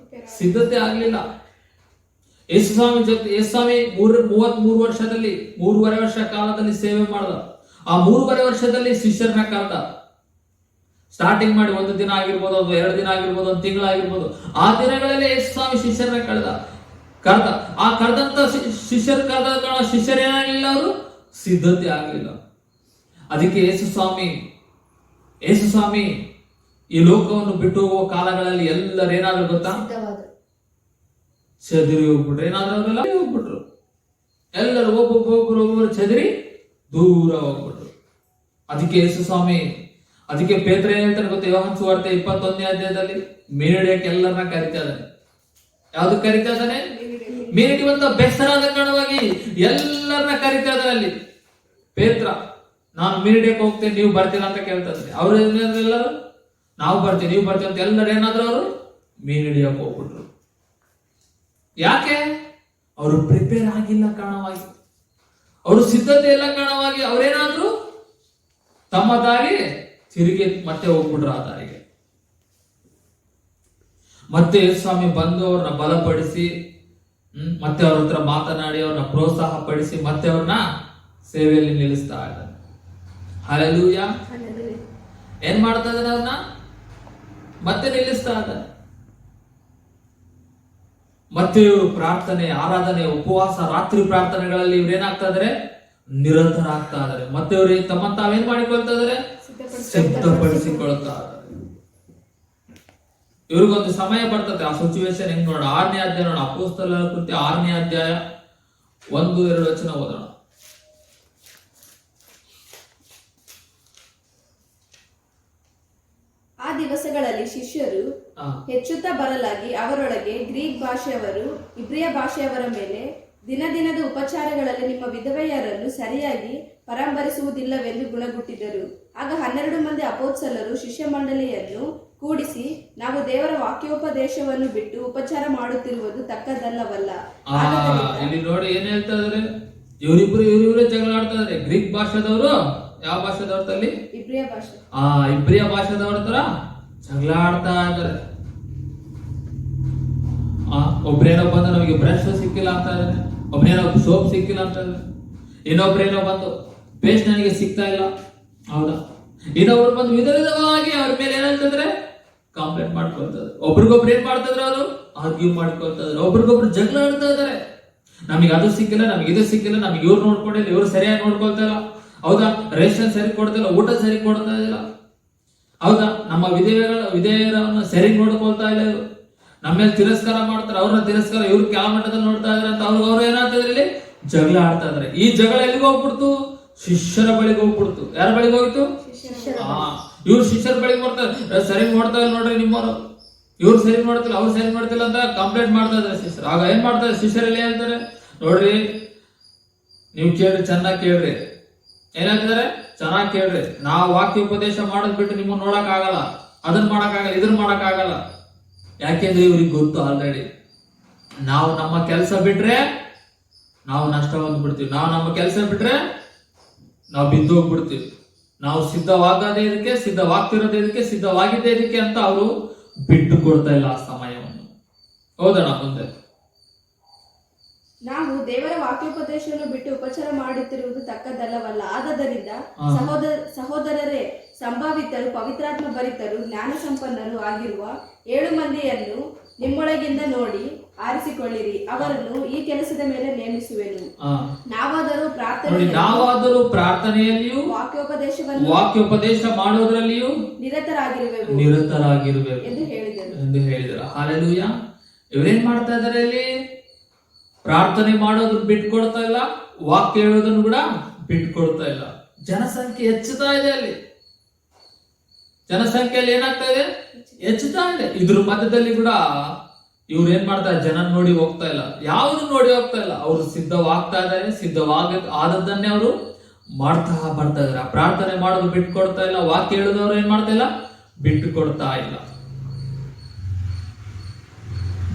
ಸಿದ್ಧತೆ ಆಗ್ಲಿಲ್ಲ. ಯೇಸುಸ್ವಾಮಿ 33 ವರ್ಷದಲ್ಲಿ 3.5 ವರ್ಷ ಕಾಲದಲ್ಲಿ ಸೇವೆ ಮಾಡ್ದ. ಆ 3.5 ವರ್ಷದಲ್ಲಿ ಶಿಷ್ಯರನ್ನ ಕರೆದ. ಸ್ಟಾರ್ಟಿಂಗ್ ಮಾಡಿ 1 ದಿನ ಆಗಿರ್ಬೋದು, ಅಥವಾ 2 ದಿನ ಆಗಿರ್ಬೋದು, 1 ತಿಂಗಳಾಗಿರ್ಬೋದು. ಆ ದಿನಗಳಲ್ಲಿ ಯೇಸುಸ್ವಾಮಿ ಶಿಷ್ಯರನ್ನ ಕರೆದ. ಆ ಕರೆದಂತ ಶಿಷ್ಯರು ಏನಾಗಲಿಲ್ಲ? ಅವರು ಸಿದ್ಧತೆ ಆಗಲಿಲ್ಲ. ಅದಕ್ಕೆ ಯೇಸುಸ್ವಾಮಿ ಈ ಲೋಕವನ್ನು ಬಿಟ್ಟು ಹೋಗುವ ಕಾಲಗಳಲ್ಲಿ ಎಲ್ಲರೂ ಏನಾದ್ರು ಗೊತ್ತಾ? ಚದುರಿ ಹೋಗ್ಬಿಟ್ರು. ಏನಾದ್ರು ಅವರೆಲ್ಲ ಹೋಗ್ಬಿಟ್ರು. ಎಲ್ಲರೂ ಒಬ್ಬೊಬ್ಬರು ಚದುರಿ ದೂರ ಹೋಗ್ಬಿಟ್ರು. ಅದಕ್ಕೆ ಪೇತ್ರ ಏನ್ ಹೇಳ್ತಾರೆ ಗೊತ್ತಾ? ಯೋಹಾನ ಸುವಾರ್ತೆ 21ನೇ ಅಧ್ಯಾಯದಲ್ಲಿ ಮೀನು ಹಿಡಿಯಕ್ಕೆ ಎಲ್ಲರನ್ನ ಕರಿತಾ ಇದ್ದಾನೆ. ಯಾವ್ದು ಕರಿತಾ ಇದ್ದಾನೆ? ಮೀನು ಹಿಡಿಯುವಂತ ಬೆಸರಾದ ಕಾರಣವಾಗಿ ಎಲ್ಲರನ್ನ ಕರಿತಾ ಇದ್ದಾನೆ. ಅಲ್ಲಿ ಪೇತ್ರ, ನಾನು ಮೀನು ಹಿಡಿಯಕ್ಕೆ ಹೋಗ್ತೇನೆ, ನೀವು ಬರ್ತೀರಾ ಅಂತ ಕೇಳ್ತಾ ಇದ್ದಾರೆ. ಅವ್ರು ಎಲ್ಲರೂ ನಾವು ಬರ್ತೀವಿ, ನೀವು ಬರ್ತೀವಿ ಅಂತ ಎಲ್ಲರೂ ಏನಾದ್ರು ಅವರು ಮೀನು ಹಿಡಿಯಕ್ಕೆ ಹೋಗ್ಬಿಟ್ರು. ಯಾಕೆ? ಅವರು ಪ್ರಿಪೇರ್ ಆಗಿಲ್ಲ ಕಾರಣವಾಗಿ, ಅವರು ಸಿದ್ಧತೆ ಇಲ್ಲ ಕಾರಣವಾಗಿ ಅವ್ರೇನಾದ್ರು ತಮ್ಮ ದಾರಿ ತಿರುಗಿ ಮತ್ತೆ ಹೋಗ್ಬಿಟ್ರು ಆ ದಾರಿಗೆ. ಮತ್ತೆ ಸ್ವಾಮಿ ಬಂದು ಅವ್ರನ್ನ ಬಲಪಡಿಸಿ, ಮತ್ತೆ ಅವ್ರ ಹತ್ರ ಮಾತನಾಡಿ ಅವ್ರನ್ನ ಪ್ರೋತ್ಸಾಹ ಪಡಿಸಿ ಮತ್ತೆ ಅವ್ರನ್ನ ಸೇವೆಯಲ್ಲಿ ನಿಲ್ಲಿಸ್ತಾ ಇದ್ದಾರೆ. ಹಲ್ಲೆಲೂಯಾ. ಏನ್ ಮಾಡ್ತಾ ಇದ್ದಾರೆ? ಅವ್ರನ್ನ ಮತ್ತೆ ನಿಲ್ಲಿಸ್ತಾ ಇದ್ದಾರೆ. ಮತ್ತೆ ಇವರು ಪ್ರಾರ್ಥನೆ, ಆರಾಧನೆ, ಉಪವಾಸ, ರಾತ್ರಿ ಪ್ರಾರ್ಥನೆಗಳಲ್ಲಿ ಇವ್ರೇನಾಗ್ತಾ ಇದಾರೆ? ನಿರಂತರಾಗ್ತಾ ಇದ್ದಾರೆ. ಮತ್ತೆ ಇವರು ತಮ್ಮ ತಾವೇನ್ ಮಾಡಿಕೊಳ್ತಾ ಇದಾರೆ? ಸಿದ್ಧಪಡಿಸಿಕೊಳ್ತಾ ಇದ್ದಾರೆ. ಇವ್ರಿಗೊಂದು ಸಮಯ ಬರ್ತದೆ. ಆ ಸಿಚುವೇಶನ್ ಹೆಂಗ್ ನೋಡೋಣ? 6ನೇ ಅಧ್ಯಾಯ ನೋಡೋಣ. ಅಪೊಸ್ತಲರ ಕೃತ್ಯ 6ನೇ ಅಧ್ಯಾಯ 1-2 ವಚನ ಓದೋಣ. ಆ ದಿವಸಗಳಲ್ಲಿ ಶಿಷ್ಯರು ಹೆಚ್ಚುತ್ತಾ ಬರಲಾಗಿ ಅವರೊಳಗೆ ಗ್ರೀಕ್ ಭಾಷೆಯವರು ಇಬ್ರಿಯ ಭಾಷೆಯವರ ಮೇಲೆ ದಿನದಿನದ ಉಪಚಾರಗಳಲ್ಲಿ ನಿಮ್ಮ ವಿಧವೆಯರನ್ನು ಸರಿಯಾಗಿ ಪರಾಂಬರಿಸುವುದಿಲ್ಲವೆಂದು ಗುಣಗುಟ್ಟಿದರು. ಆಗ 12 ಮಂದಿ ಅಪೊಸ್ತಲರು ಶಿಷ್ಯ ಮಂಡಳಿಯನ್ನು ಕೂಡಿಸಿ, ನಾವು ದೇವರ ವಾಕ್ಯೋಪದೇಶವನ್ನು ಬಿಟ್ಟು ಉಪಚಾರ ಮಾಡುತ್ತಿರುವುದು ತಕ್ಕದಲ್ಲವಲ್ಲ. ಇಲ್ಲಿ ನೋಡಿ ಏನ್ ಹೇಳ್ತಾ ಇದಾರೆ? ಇವರಿಬ್ಬರೇ ಜಗಳ ಆಡ್ತಾ ಇದಾರೆ. ಗ್ರೀಕ್ ಭಾಷೆದವರು ಯಾವ ಭಾಷೆದವ್ರ ತಲ್ಲಿ? ಇಬ್ರಿಯ ಭಾಷೆದವ್ರ ತರ ಜಗಳ ಆಡ್ತಾ ಇದಾರೆ. ಒಬ್ರೇನೋ ಬಂದು ನಮಗೆ ಬ್ರಷ್ ಸಿಕ್ಕಿಲ್ಲ ಅಂತ ಇದಾರೆ, ಒಬ್ರೇನೋ ಸೋಪ್ ಸಿಕ್ಕಿಲ್ಲ ಅಂತ ಇದಾರೆ, ಇನ್ನೊಬ್ರೇನೋ ಬಂದು ಪೇಸ್ಟ್ ನನಗೆ ಸಿಗ್ತಾ ಇಲ್ಲ. ಹೌದಾ? ಇನ್ನೊಬ್ರು ಬಂದು ವಿಧ ವಿಧವಾಗಿ ಅವ್ರ ಮೇಲೆ ಏನಂತಂದ್ರೆ ಕಂಪ್ಲೇಂಟ್ ಮಾಡ್ಕೊಳ್ತಾರೆ. ಒಬ್ರಿಗೊಬ್ರು ಏನ್ ಮಾಡ್ತಿದ್ರು? ಅವರು ಆರ್ಗ್ಯೂ ಮಾಡ್ಕೊಳ್ತಾ ಇದಾರೆ. ಒಬ್ರಿಗೊಬ್ರು ಜಗಳ ಆಡ್ತಾ ಇದಾರೆ. ನಮಗೆ ಅದು ಸಿಕ್ಕಿಲ್ಲ, ನಮಗೆ ಇದು ಸಿಕ್ಕಿಲ್ಲ, ನಮಗೆ ಇವ್ರು ನೋಡ್ಕೊಂಡಿಲ್ಲ, ಇವ್ರು ಸರಿಯಾಗಿ ನೋಡ್ಕೊಳ್ತಾ ಇಲ್ಲ. ಹೌದಾ? ರೇಷನ್ ಸರಿ ಕೊಡ್ತಿಲ್ಲ, ಊಟ ಸರಿ ಕೊಡ್ತಾ ಇಲ್ಲ. ಹೌದಾ? ನಮ್ಮ ವಿಧೇಯರನ್ನು ಸರಿ ನೋಡ್ಕೊಳ್ತಾ ಇಲ್ಲ. ಇವರು ನಮ್ಮ ಮೇಲೆ ತಿರಸ್ಕಾರ ಮಾಡ್ತಾರೆ, ಅವ್ರನ್ನ ತಿರಸ್ಕಾರ, ಇವ್ರು ಕೆಳ ಮಟ್ಟದಲ್ಲಿ ನೋಡ್ತಾ ಇದಾರೆ ಅಂತ ಅವ್ರು ಏನಾಗ್ತಾ ಇದ್ರೆ ಇಲ್ಲಿ ಜಗಳ ಆಡ್ತಾ ಇದಾರೆ. ಈ ಜಗಳ ಎಲ್ಲಿಗೆ ಹೋಗ್ಬಿಡ್ತು? ಶಿಷ್ಯರ ಬಳಿಗೆ ಹೋಗ್ಬಿಡ್ತು. ಯಾರ ಬಳಿಗೆ ಹೋಗಿತ್ತು? ಇವ್ರು ಶಿಷ್ಯರ ಬಳಿಗೆ ಬರ್ತಾರೆ. ಸರಿ ನೋಡ್ತಾ ಇಲ್ಲ ನೋಡ್ರಿ ನಿಮ್ಮವರು, ಇವ್ರು ಸರಿ ಮಾಡ್ತಿಲ್ಲ, ಅವ್ರು ಸರಿ ಮಾಡ್ತಿಲ್ಲ ಅಂತ ಕಂಪ್ಲೇಂಟ್ ಮಾಡ್ತಾ ಇದ್ದಾರೆ ಶಿಷ್ಯರು. ಆಗ ಏನ್ ಮಾಡ್ತಾರೆ ಶಿಷ್ಯರಲ್ಲಿ ಹೇಳ್ತಾರೆ, ನೋಡ್ರಿ ನೀವು ಕೇಳ್ರಿ, ಚೆನ್ನಾಗಿ ಕೇಳ್ರಿ. ಏನಾಗ್ತಾರೆ? ಚೆನ್ನಾಗಿ ಕೇಳ್ರಿ. ನಾವು ವಾಕ್ಯ ಉಪದೇಶ ಮಾಡೋದ್ ಬಿಟ್ಟು ನಿಮ್ಮನ್ನ ನೋಡಕ್ ಆಗಲ್ಲ, ಅದನ್ನ ಮಾಡಕ್ ಆಗಲ್ಲ, ಇದನ್ನ ಮಾಡಕ್ ಆಗಲ್ಲ. ಯಾಕೆಂದ್ರೆ ಇವ್ರಿಗೆ ಗೊತ್ತು ಆಲ್ರೆಡಿ, ನಾವು ನಮ್ಮ ಕೆಲಸ ಬಿಟ್ರೆ ನಾವು ನಷ್ಟ ಹೊಂದ್ಬಿಡ್ತೀವಿ, ನಾವು ನಮ್ಮ ಕೆಲಸ ಬಿಟ್ರೆ ನಾವು ಬಿದ್ದು ಹೋಗ್ಬಿಡ್ತೀವಿ. ನಾವು ಸಿದ್ಧವಾಗದೇ ಇದಕ್ಕೆ, ಸಿದ್ಧವಾಗ್ತಿರೋದೇ ಇದಕ್ಕೆ, ಸಿದ್ಧವಾಗಿದ್ದೇ ಇದಕ್ಕೆ ಅಂತ ಅವರು ಬಿಟ್ಟು ಕೊಡ್ತಾ ಇಲ್ಲ ಆ ಸಮಯವನ್ನು. ಹೌದಣ್ಣ? ಮುಂದೆ ನಾವು ದೇವರ ವಾಕ್ಯೋಪದೇಶವನ್ನು ಬಿಟ್ಟು ಉಪಚಾರ ಮಾಡುತ್ತಿರುವುದು ತಕ್ಕದಲ್ಲವಲ್ಲ. ಆದದರಿಂದ ಸಹೋದರರೇ, ಸಂಭಾವಿತರು, ಪವಿತ್ರಾತ್ಮ ಭರಿತರು, ಜ್ಞಾನ ಸಂಪನ್ನರು ಆಗಿರುವ 7 ಮಂದಿಯನ್ನು ನಿಮ್ಮೊಳಗಿಂದ ನೋಡಿ ಆರಿಸಿಕೊಳ್ಳಿರಿ, ಅವರನ್ನು ಈ ಕೆಲಸದ ಮೇಲೆ ನೇಮಿಸುವೆನು. ನಾವಾದರೂ ಪ್ರಾರ್ಥನೆಯಲ್ಲಿಯೂ ವಾಕ್ಯೋಪದೇಶ ಮಾಡುವುದರಲ್ಲಿಯೂ ನಿರತರಾಗಿರುವೆವು ಎಂದು ಹೇಳಿದರು. ಹಲ್ಲೆಲೂಯಾ. ಇವರೇನ್ ಮಾಡ್ತಾ ಇದಾರೆ ಇಲ್ಲಿ? ಪ್ರಾರ್ಥನೆ ಮಾಡೋದನ್ನ ಬಿಟ್ಕೊಡ್ತಾ ಇಲ್ಲ, ವಾಕ್ಯ ಹೇಳೋದನ್ನು ಕೂಡ ಬಿಟ್ಕೊಡ್ತಾ ಇಲ್ಲ. ಜನಸಂಖ್ಯೆ ಹೆಚ್ಚುತ್ತಾ ಇದೆ, ಅಲ್ಲಿ ಜನಸಂಖ್ಯೆಯಲ್ಲಿ ಏನಾಗ್ತಾ ಇದೆ? ಹೆಚ್ಚುತ್ತಾ ಇದೆ. ಇದ್ರ ಮಧ್ಯದಲ್ಲಿ ಕೂಡ ಇವ್ರು ಏನ್ ಮಾಡ್ತಾರೆ? ಜನ ನೋಡಿ ಹೋಗ್ತಾ ಇಲ್ಲ, ಯಾವುದು ನೋಡಿ ಹೋಗ್ತಾ ಇಲ್ಲ. ಅವರು ಸಿದ್ಧವಾಗ್ತಾ ಇದ್ದಾರೆ, ಆದದ್ದನ್ನೇ ಅವರು ಮಾಡ್ತಾ ಬರ್ತಾ ಇದಾರೆ. ಪ್ರಾರ್ಥನೆ ಮಾಡೋದು ಬಿಟ್ಕೊಡ್ತಾ ಇಲ್ಲ, ವಾಕ್ಯ ಹೇಳೋದವ್ರು ಏನ್ ಮಾಡ್ತಾ ಇಲ್ಲ? ಬಿಟ್ಟು ಕೊಡ್ತಾ ಇಲ್ಲ.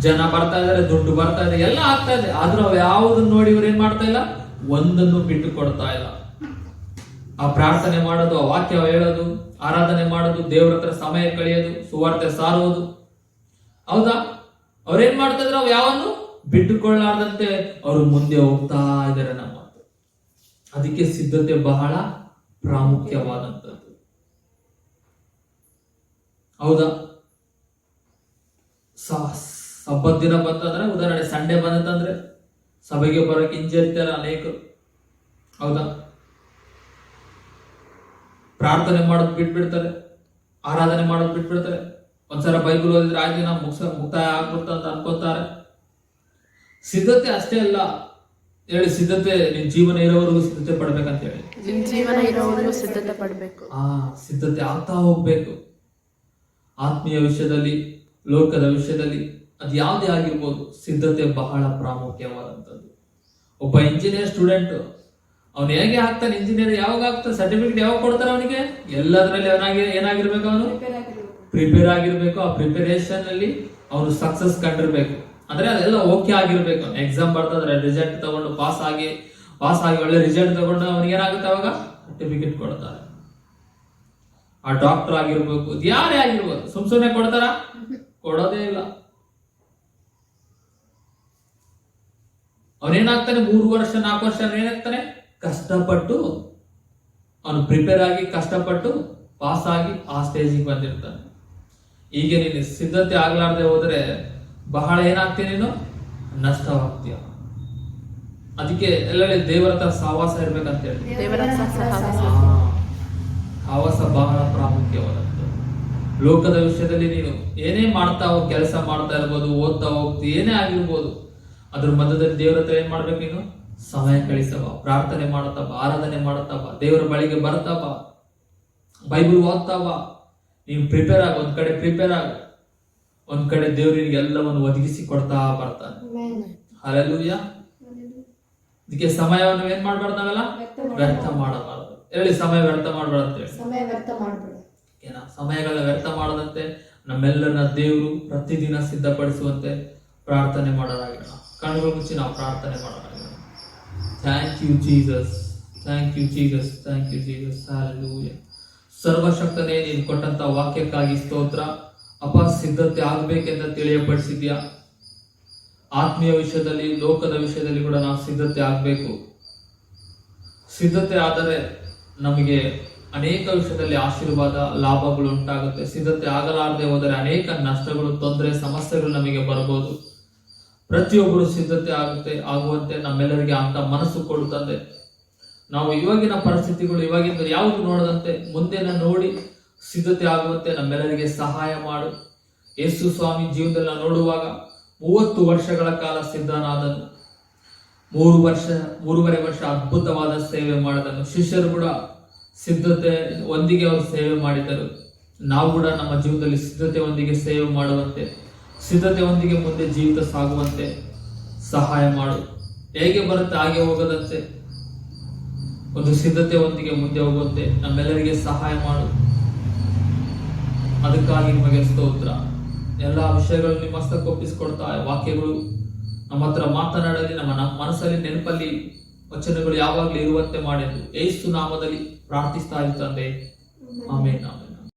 ಜನ ಬರ್ತಾ ಇದಾರೆ, ದುಡ್ಡು ಬರ್ತಾ ಇದೆ, ಎಲ್ಲ ಆಗ್ತಾ ಇದೆ, ಆದ್ರೂ ಅವ್ ಯಾವುದನ್ನು ನೋಡಿ ಇವ್ರು ಏನ್ ಮಾಡ್ತಾ ಇಲ್ಲ? ಒಂದನ್ನು ಬಿಟ್ಟು ಕೊಡ್ತಾ ಇಲ್ಲ. ಆ ಪ್ರಾರ್ಥನೆ ಮಾಡೋದು, ಆ ವಾಕ್ಯ ಹೇಳೋದು, ಆರಾಧನೆ ಮಾಡೋದು, ದೇವ್ರ ಹತ್ರ ಸಮಯ ಕಳೆಯೋದು, ಸುವಾರ್ತೆ ಸಾರುವುದು. ಹೌದಾ? ಅವ್ರೇನ್ ಮಾಡ್ತಾ ಇದ್ರು? ಅವ್ ಯಾವನ್ನು ಬಿಟ್ಟುಕೊಳ್ಳಾರ್ದಂತೆ ಅವರು ಮುಂದೆ ಹೋಗ್ತಾ ಇದ್ದಾರೆ. ನಮ್ಮ ಅದಕ್ಕೆ ಸಿದ್ಧತೆ ಬಹಳ ಪ್ರಾಮುಖ್ಯವಾದಂಥದ್ದು. ಹೌದಾ? ಸಬ್ಬತ್ ದಿನ ಬಂತಂದ್ರೆ, ಉದಾಹರಣೆ ಸಂಡೇ ಬಂತಂದ್ರೆ ಸಭೆಗೆ ಬರೋಕೆ ಹಿಂಜರಿತಾರೆ ಅನೇಕರು. ಹೌದಾ? ಪ್ರಾರ್ಥನೆ ಮಾಡೋದು ಬಿಟ್ಬಿಡ್ತಾರೆ, ಆರಾಧನೆ ಮಾಡೋದು ಬಿಟ್ಬಿಡ್ತಾರೆ. ಒಂದ್ಸಲ ಬೈಬಲ್ ಓದಿದ್ರೆ ಆಯ್ತು, ನಾವು ಮುಕ್ತಾಯ ಆಗ್ಬಿಡ್ತ ಅಂತ ಅನ್ಕೋತಾರೆ. ಸಿದ್ಧತೆ ಅಷ್ಟೇ ಅಲ್ಲ ಹೇಳಿ, ಸಿದ್ಧತೆ ನಿನ್ ಜೀವನ ಇರೋವರೆಗೂ ಸಿದ್ಧತೆ ಪಡ್ಬೇಕಂತ ಹೇಳಿ, ನಿನ್ ಜೀವನ ಇರೋವರೆಗೂ ಸಿದ್ಧತೆ ಪಡ್ಬೇಕು. ಸಿದ್ಧತೆ ಆಗ್ತಾ ಹೋಗ್ಬೇಕು. ಆತ್ಮೀಯ ವಿಷಯದಲ್ಲಿ, ಲೋಕದ ವಿಷಯದಲ್ಲಿ, ಅದು ಯಾವುದೇ ಆಗಿರ್ಬೋದು, ಸಿದ್ಧತೆ ಬಹಳ ಪ್ರಾಮುಖ್ಯವಾದಂಥದ್ದು. ಒಬ್ಬ ಇಂಜಿನಿಯರ್ ಸ್ಟೂಡೆಂಟ್ ಅವನು ಹೇಗೆ ಆಗ್ತಾನೆ? ಇಂಜಿನಿಯರ್ ಯಾವಾಗ ಆಗ್ತಾನೆ? ಸರ್ಟಿಫಿಕೇಟ್ ಯಾವಾಗ ಕೊಡ್ತಾರೆ ಅವನಿಗೆ? ಎಲ್ಲದರಲ್ಲಿ ಏನಾಗಿರ್ಬೇಕು? ಅವನು ಪ್ರಿಪೇರ್ ಆಗಿರ್ಬೇಕು. ಆ ಪ್ರಿಪರೇಷನ್ ಅಲ್ಲಿ ಅವನು ಸಕ್ಸಸ್ ಕಂಡಿರ್ಬೇಕು. ಅಂದ್ರೆ ಅದೆಲ್ಲ ಓಕೆ ಆಗಿರ್ಬೇಕು. ಎಕ್ಸಾಮ್ ಬರ್ತದ್ರೆ ರಿಸಲ್ಟ್ ತಗೊಂಡು ಪಾಸ್ ಆಗಿ ಒಳ್ಳೆ ರಿಸಲ್ಟ್ ತಗೊಂಡು ಅವನಿಗೆ ಏನಾಗುತ್ತೆ? ಅವಾಗ ಸರ್ಟಿಫಿಕೇಟ್ ಕೊಡ್ತಾರೆ. ಆ ಡಾಕ್ಟರ್ ಆಗಿರ್ಬೇಕು, ಯಾರೇ ಆಗಿರ್ಬೋದು, ಸುಮ್ನೆ ಕೊಡ್ತಾರ? ಕೊಡೋದೇ ಇಲ್ಲ. ಅವನೇನಾಗ್ತಾನೆ? 3 ವರ್ಷ 4 ವರ್ಷ ಏನಾಗ್ತಾನೆ? ಕಷ್ಟಪಟ್ಟು ಅವನು ಪ್ರಿಪೇರ್ ಆಗಿ, ಕಷ್ಟಪಟ್ಟು ಪಾಸ್ ಆಗಿ ಆ ಸ್ಟೇಜಿಗೆ ಬಂದಿರ್ತಾನೆ. ಈಗ ನೀನು ಸಿದ್ಧತೆ ಆಗ್ಲಾರ್ದೆ ಹೋದ್ರೆ ಬಹಳ ಏನಾಗ್ತೀನಿ? ನೀನು ನಷ್ಟವಾಗ್ತೀಯ. ಅದಕ್ಕೆ ಎಲ್ಲೆಲ್ಲಿ ದೇವರ ಹತ್ರ ಸಹವಾಸ ಇರ್ಬೇಕಂತ ಹೇಳಿ, ಸಹವಾಸ ಬಹಳ ಪ್ರಾಮುಖ್ಯವಾದದ್ದು. ಲೋಕದ ವಿಷಯದಲ್ಲಿ ನೀನು ಏನೇ ಮಾಡ್ತಾ ಹೋಗಿ, ಕೆಲಸ ಮಾಡ್ತಾ ಇರ್ಬೋದು, ಓದ್ತಾ ಹೋಗ್ತಿ, ಏನೇ ಆಗಿರ್ಬೋದು, ಅದ್ರ ಮಧ್ಯದಲ್ಲಿ ದೇವರ ಹತ್ರ ಏನ್ ಮಾಡ್ಬೇಕು? ನೀನು ಸಮಯ ಕಳಿಸವ, ಪ್ರಾರ್ಥನೆ ಮಾಡುತ್ತವ, ಆರಾಧನೆ ಮಾಡುತ್ತವ, ದೇವರ ಬಳಿಗೆ ಬರ್ತಾವ, ಬೈಬಲ್ ಓದ್ತಾವ. ನೀನು ಪ್ರಿಪೇರ್ ಆಗ, ಒಂದ್ ಕಡೆ ಪ್ರಿಪೇರ್ ಆಗ, ಒಂದ್ ಕಡೆ ದೇವರಿಗೆ ಎಲ್ಲವನ್ನು ಒದಗಿಸಿ ಕೊಡ್ತಾ ಬರ್ತಾನೆ. ಹಲ್ಲೆಲೂಯಾ. ಇದಕ್ಕೆ ಸಮಯವನ್ನು ಏನ್ ಮಾಡ್ಬಾರ್ದು? ನಾವೆಲ್ಲ ವ್ಯರ್ಥ ಮಾಡಬಾರ್ದು. ಹೇಳಿ, ಸಮಯ ವ್ಯರ್ಥ ಮಾಡ್ಬಾರ್ದು ಅಂತ ಹೇಳಿ. ಸಮಯಗಳ ವ್ಯರ್ಥ ಮಾಡದಂತೆ ನಮ್ಮೆಲ್ಲರನ್ನ ದೇವರು ಪ್ರತಿದಿನ ಸಿದ್ಧಪಡಿಸುವಂತೆ ಪ್ರಾರ್ಥನೆ ಮಾಡೋರಾಗಿರೋಣ. ಕಣ್ಣುಗಳು ಮುಚ್ಚಿ ನಾವು ಪ್ರಾರ್ಥನೆ ಮಾಡೋರಾಗಿರೋಣ. Thank you Jesus, thank you Jesus, thank you Jesus. Hallelujah. ಸರ್ವಶಕ್ತನೇ, ನೀನು ಕೊಟ್ಟಂತ ವಾಕ್ಯಕ್ಕಾಗಿ ಸ್ತೋತ್ರ ಅಪ್ಪ. ಸಿದ್ಧತೆ ಆಗ್ಬೇಕೆಂದ ತಿಳಿಯಪಡಿಸಿದ್ಯಾ. ಆತ್ಮೀಯ ವಿಷಯದಲ್ಲಿ, ಲೋಕದ ವಿಷಯದಲ್ಲಿ ಕೂಡ ನಾವು ಸಿದ್ಧತೆ ಆಗ್ಬೇಕು. ಸಿದ್ಧತೆ ಆದರೆ ನಮಗೆ ಅನೇಕ ವಿಷಯದಲ್ಲಿ ಆಶೀರ್ವಾದ, ಲಾಭಗಳು ಉಂಟಾಗುತ್ತೆ. ಸಿದ್ಧತೆ ಆಗಲಾರದೆ ಹೋದರೆ ಅನೇಕ ನಷ್ಟಗಳು, ತೊಂದರೆ, ಸಮಸ್ಯೆಗಳು ನಮಗೆ ಬರಬಹುದು. ಪ್ರತಿಯೊಬ್ಬರು ಸಿದ್ಧತೆ ಆಗುವಂತೆ ನಮ್ಮೆಲ್ಲರಿಗೆ ಅಂತ ಮನಸ್ಸು ಕೊಡುತ್ತದೆ. ನಾವು ಇವಾಗಿನ ಪರಿಸ್ಥಿತಿಗಳು, ಇವಾಗಿನ ಯಾವುದು ನೋಡದಂತೆ ಮುಂದೆನ ನೋಡಿ ಸಿದ್ಧತೆ ಆಗುವಂತೆ ನಮ್ಮೆಲ್ಲರಿಗೆ ಸಹಾಯ ಮಾಡು. ಯೇಸು ಸ್ವಾಮಿ ಜೀವನದಲ್ಲಿ ನೋಡುವಾಗ 30 ವರ್ಷಗಳ ಕಾಲ ಸಿದ್ಧನಾದನು. ಮೂರುವರೆ ವರ್ಷ ಅದ್ಭುತವಾದ ಸೇವೆ ಮಾಡಿದನು. ಶಿಷ್ಯರು ಕೂಡ ಸಿದ್ಧತೆ ಒಂದಿಗೆ ಅವರು ಸೇವೆ ಮಾಡಿದರು. ನಾವು ಕೂಡ ನಮ್ಮ ಜೀವನದಲ್ಲಿ ಸಿದ್ಧತೆ ಒಂದಿಗೆ ಸೇವೆ ಮಾಡುವಂತೆ, ಸಿದ್ಧತೆ ಒಂದಿಗೆ ಮುಂದೆ ಜೀವಿತ ಸಾಗುವಂತೆ ಸಹಾಯ ಮಾಡು. ಹೇಗೆ ಬರುತ್ತೆ ಹಾಗೆ ಹೋಗದಂತೆ ಒಂದು ಸಿದ್ಧತೆ ಒಂದಿಗೆ ಮುಂದೆ ಹೋಗುವಂತೆ ನಮ್ಮೆಲ್ಲರಿಗೆ ಸಹಾಯ ಮಾಡು. ಅದಕ್ಕಾಗಿ ನಿಮಗೆ ಸ್ತೋತ್ರ. ಎಲ್ಲಾ ವಿಷಯಗಳು ನಿಮ್ಮ ಹಸ್ತಕ್ಕೆ ಒಪ್ಪಿಸಿಕೊಡ್ತಾ, ವಾಕ್ಯಗಳು ನಮ್ಮ ಹತ್ರ ಮಾತನಾಡಲಿ, ನಮ್ಮ ಮನಸ್ಸಲ್ಲಿ ನೆನಪಲ್ಲಿ ವಚನಗಳು ಯಾವಾಗಲೂ ಇರುವಂತೆ ಮಾಡೆಂದು ಯೇಸು ನಾಮದಲ್ಲಿ ಪ್ರಾರ್ಥಿಸ್ತಾ ಇರ್ತಂದೆ. ಆಮೇನ್.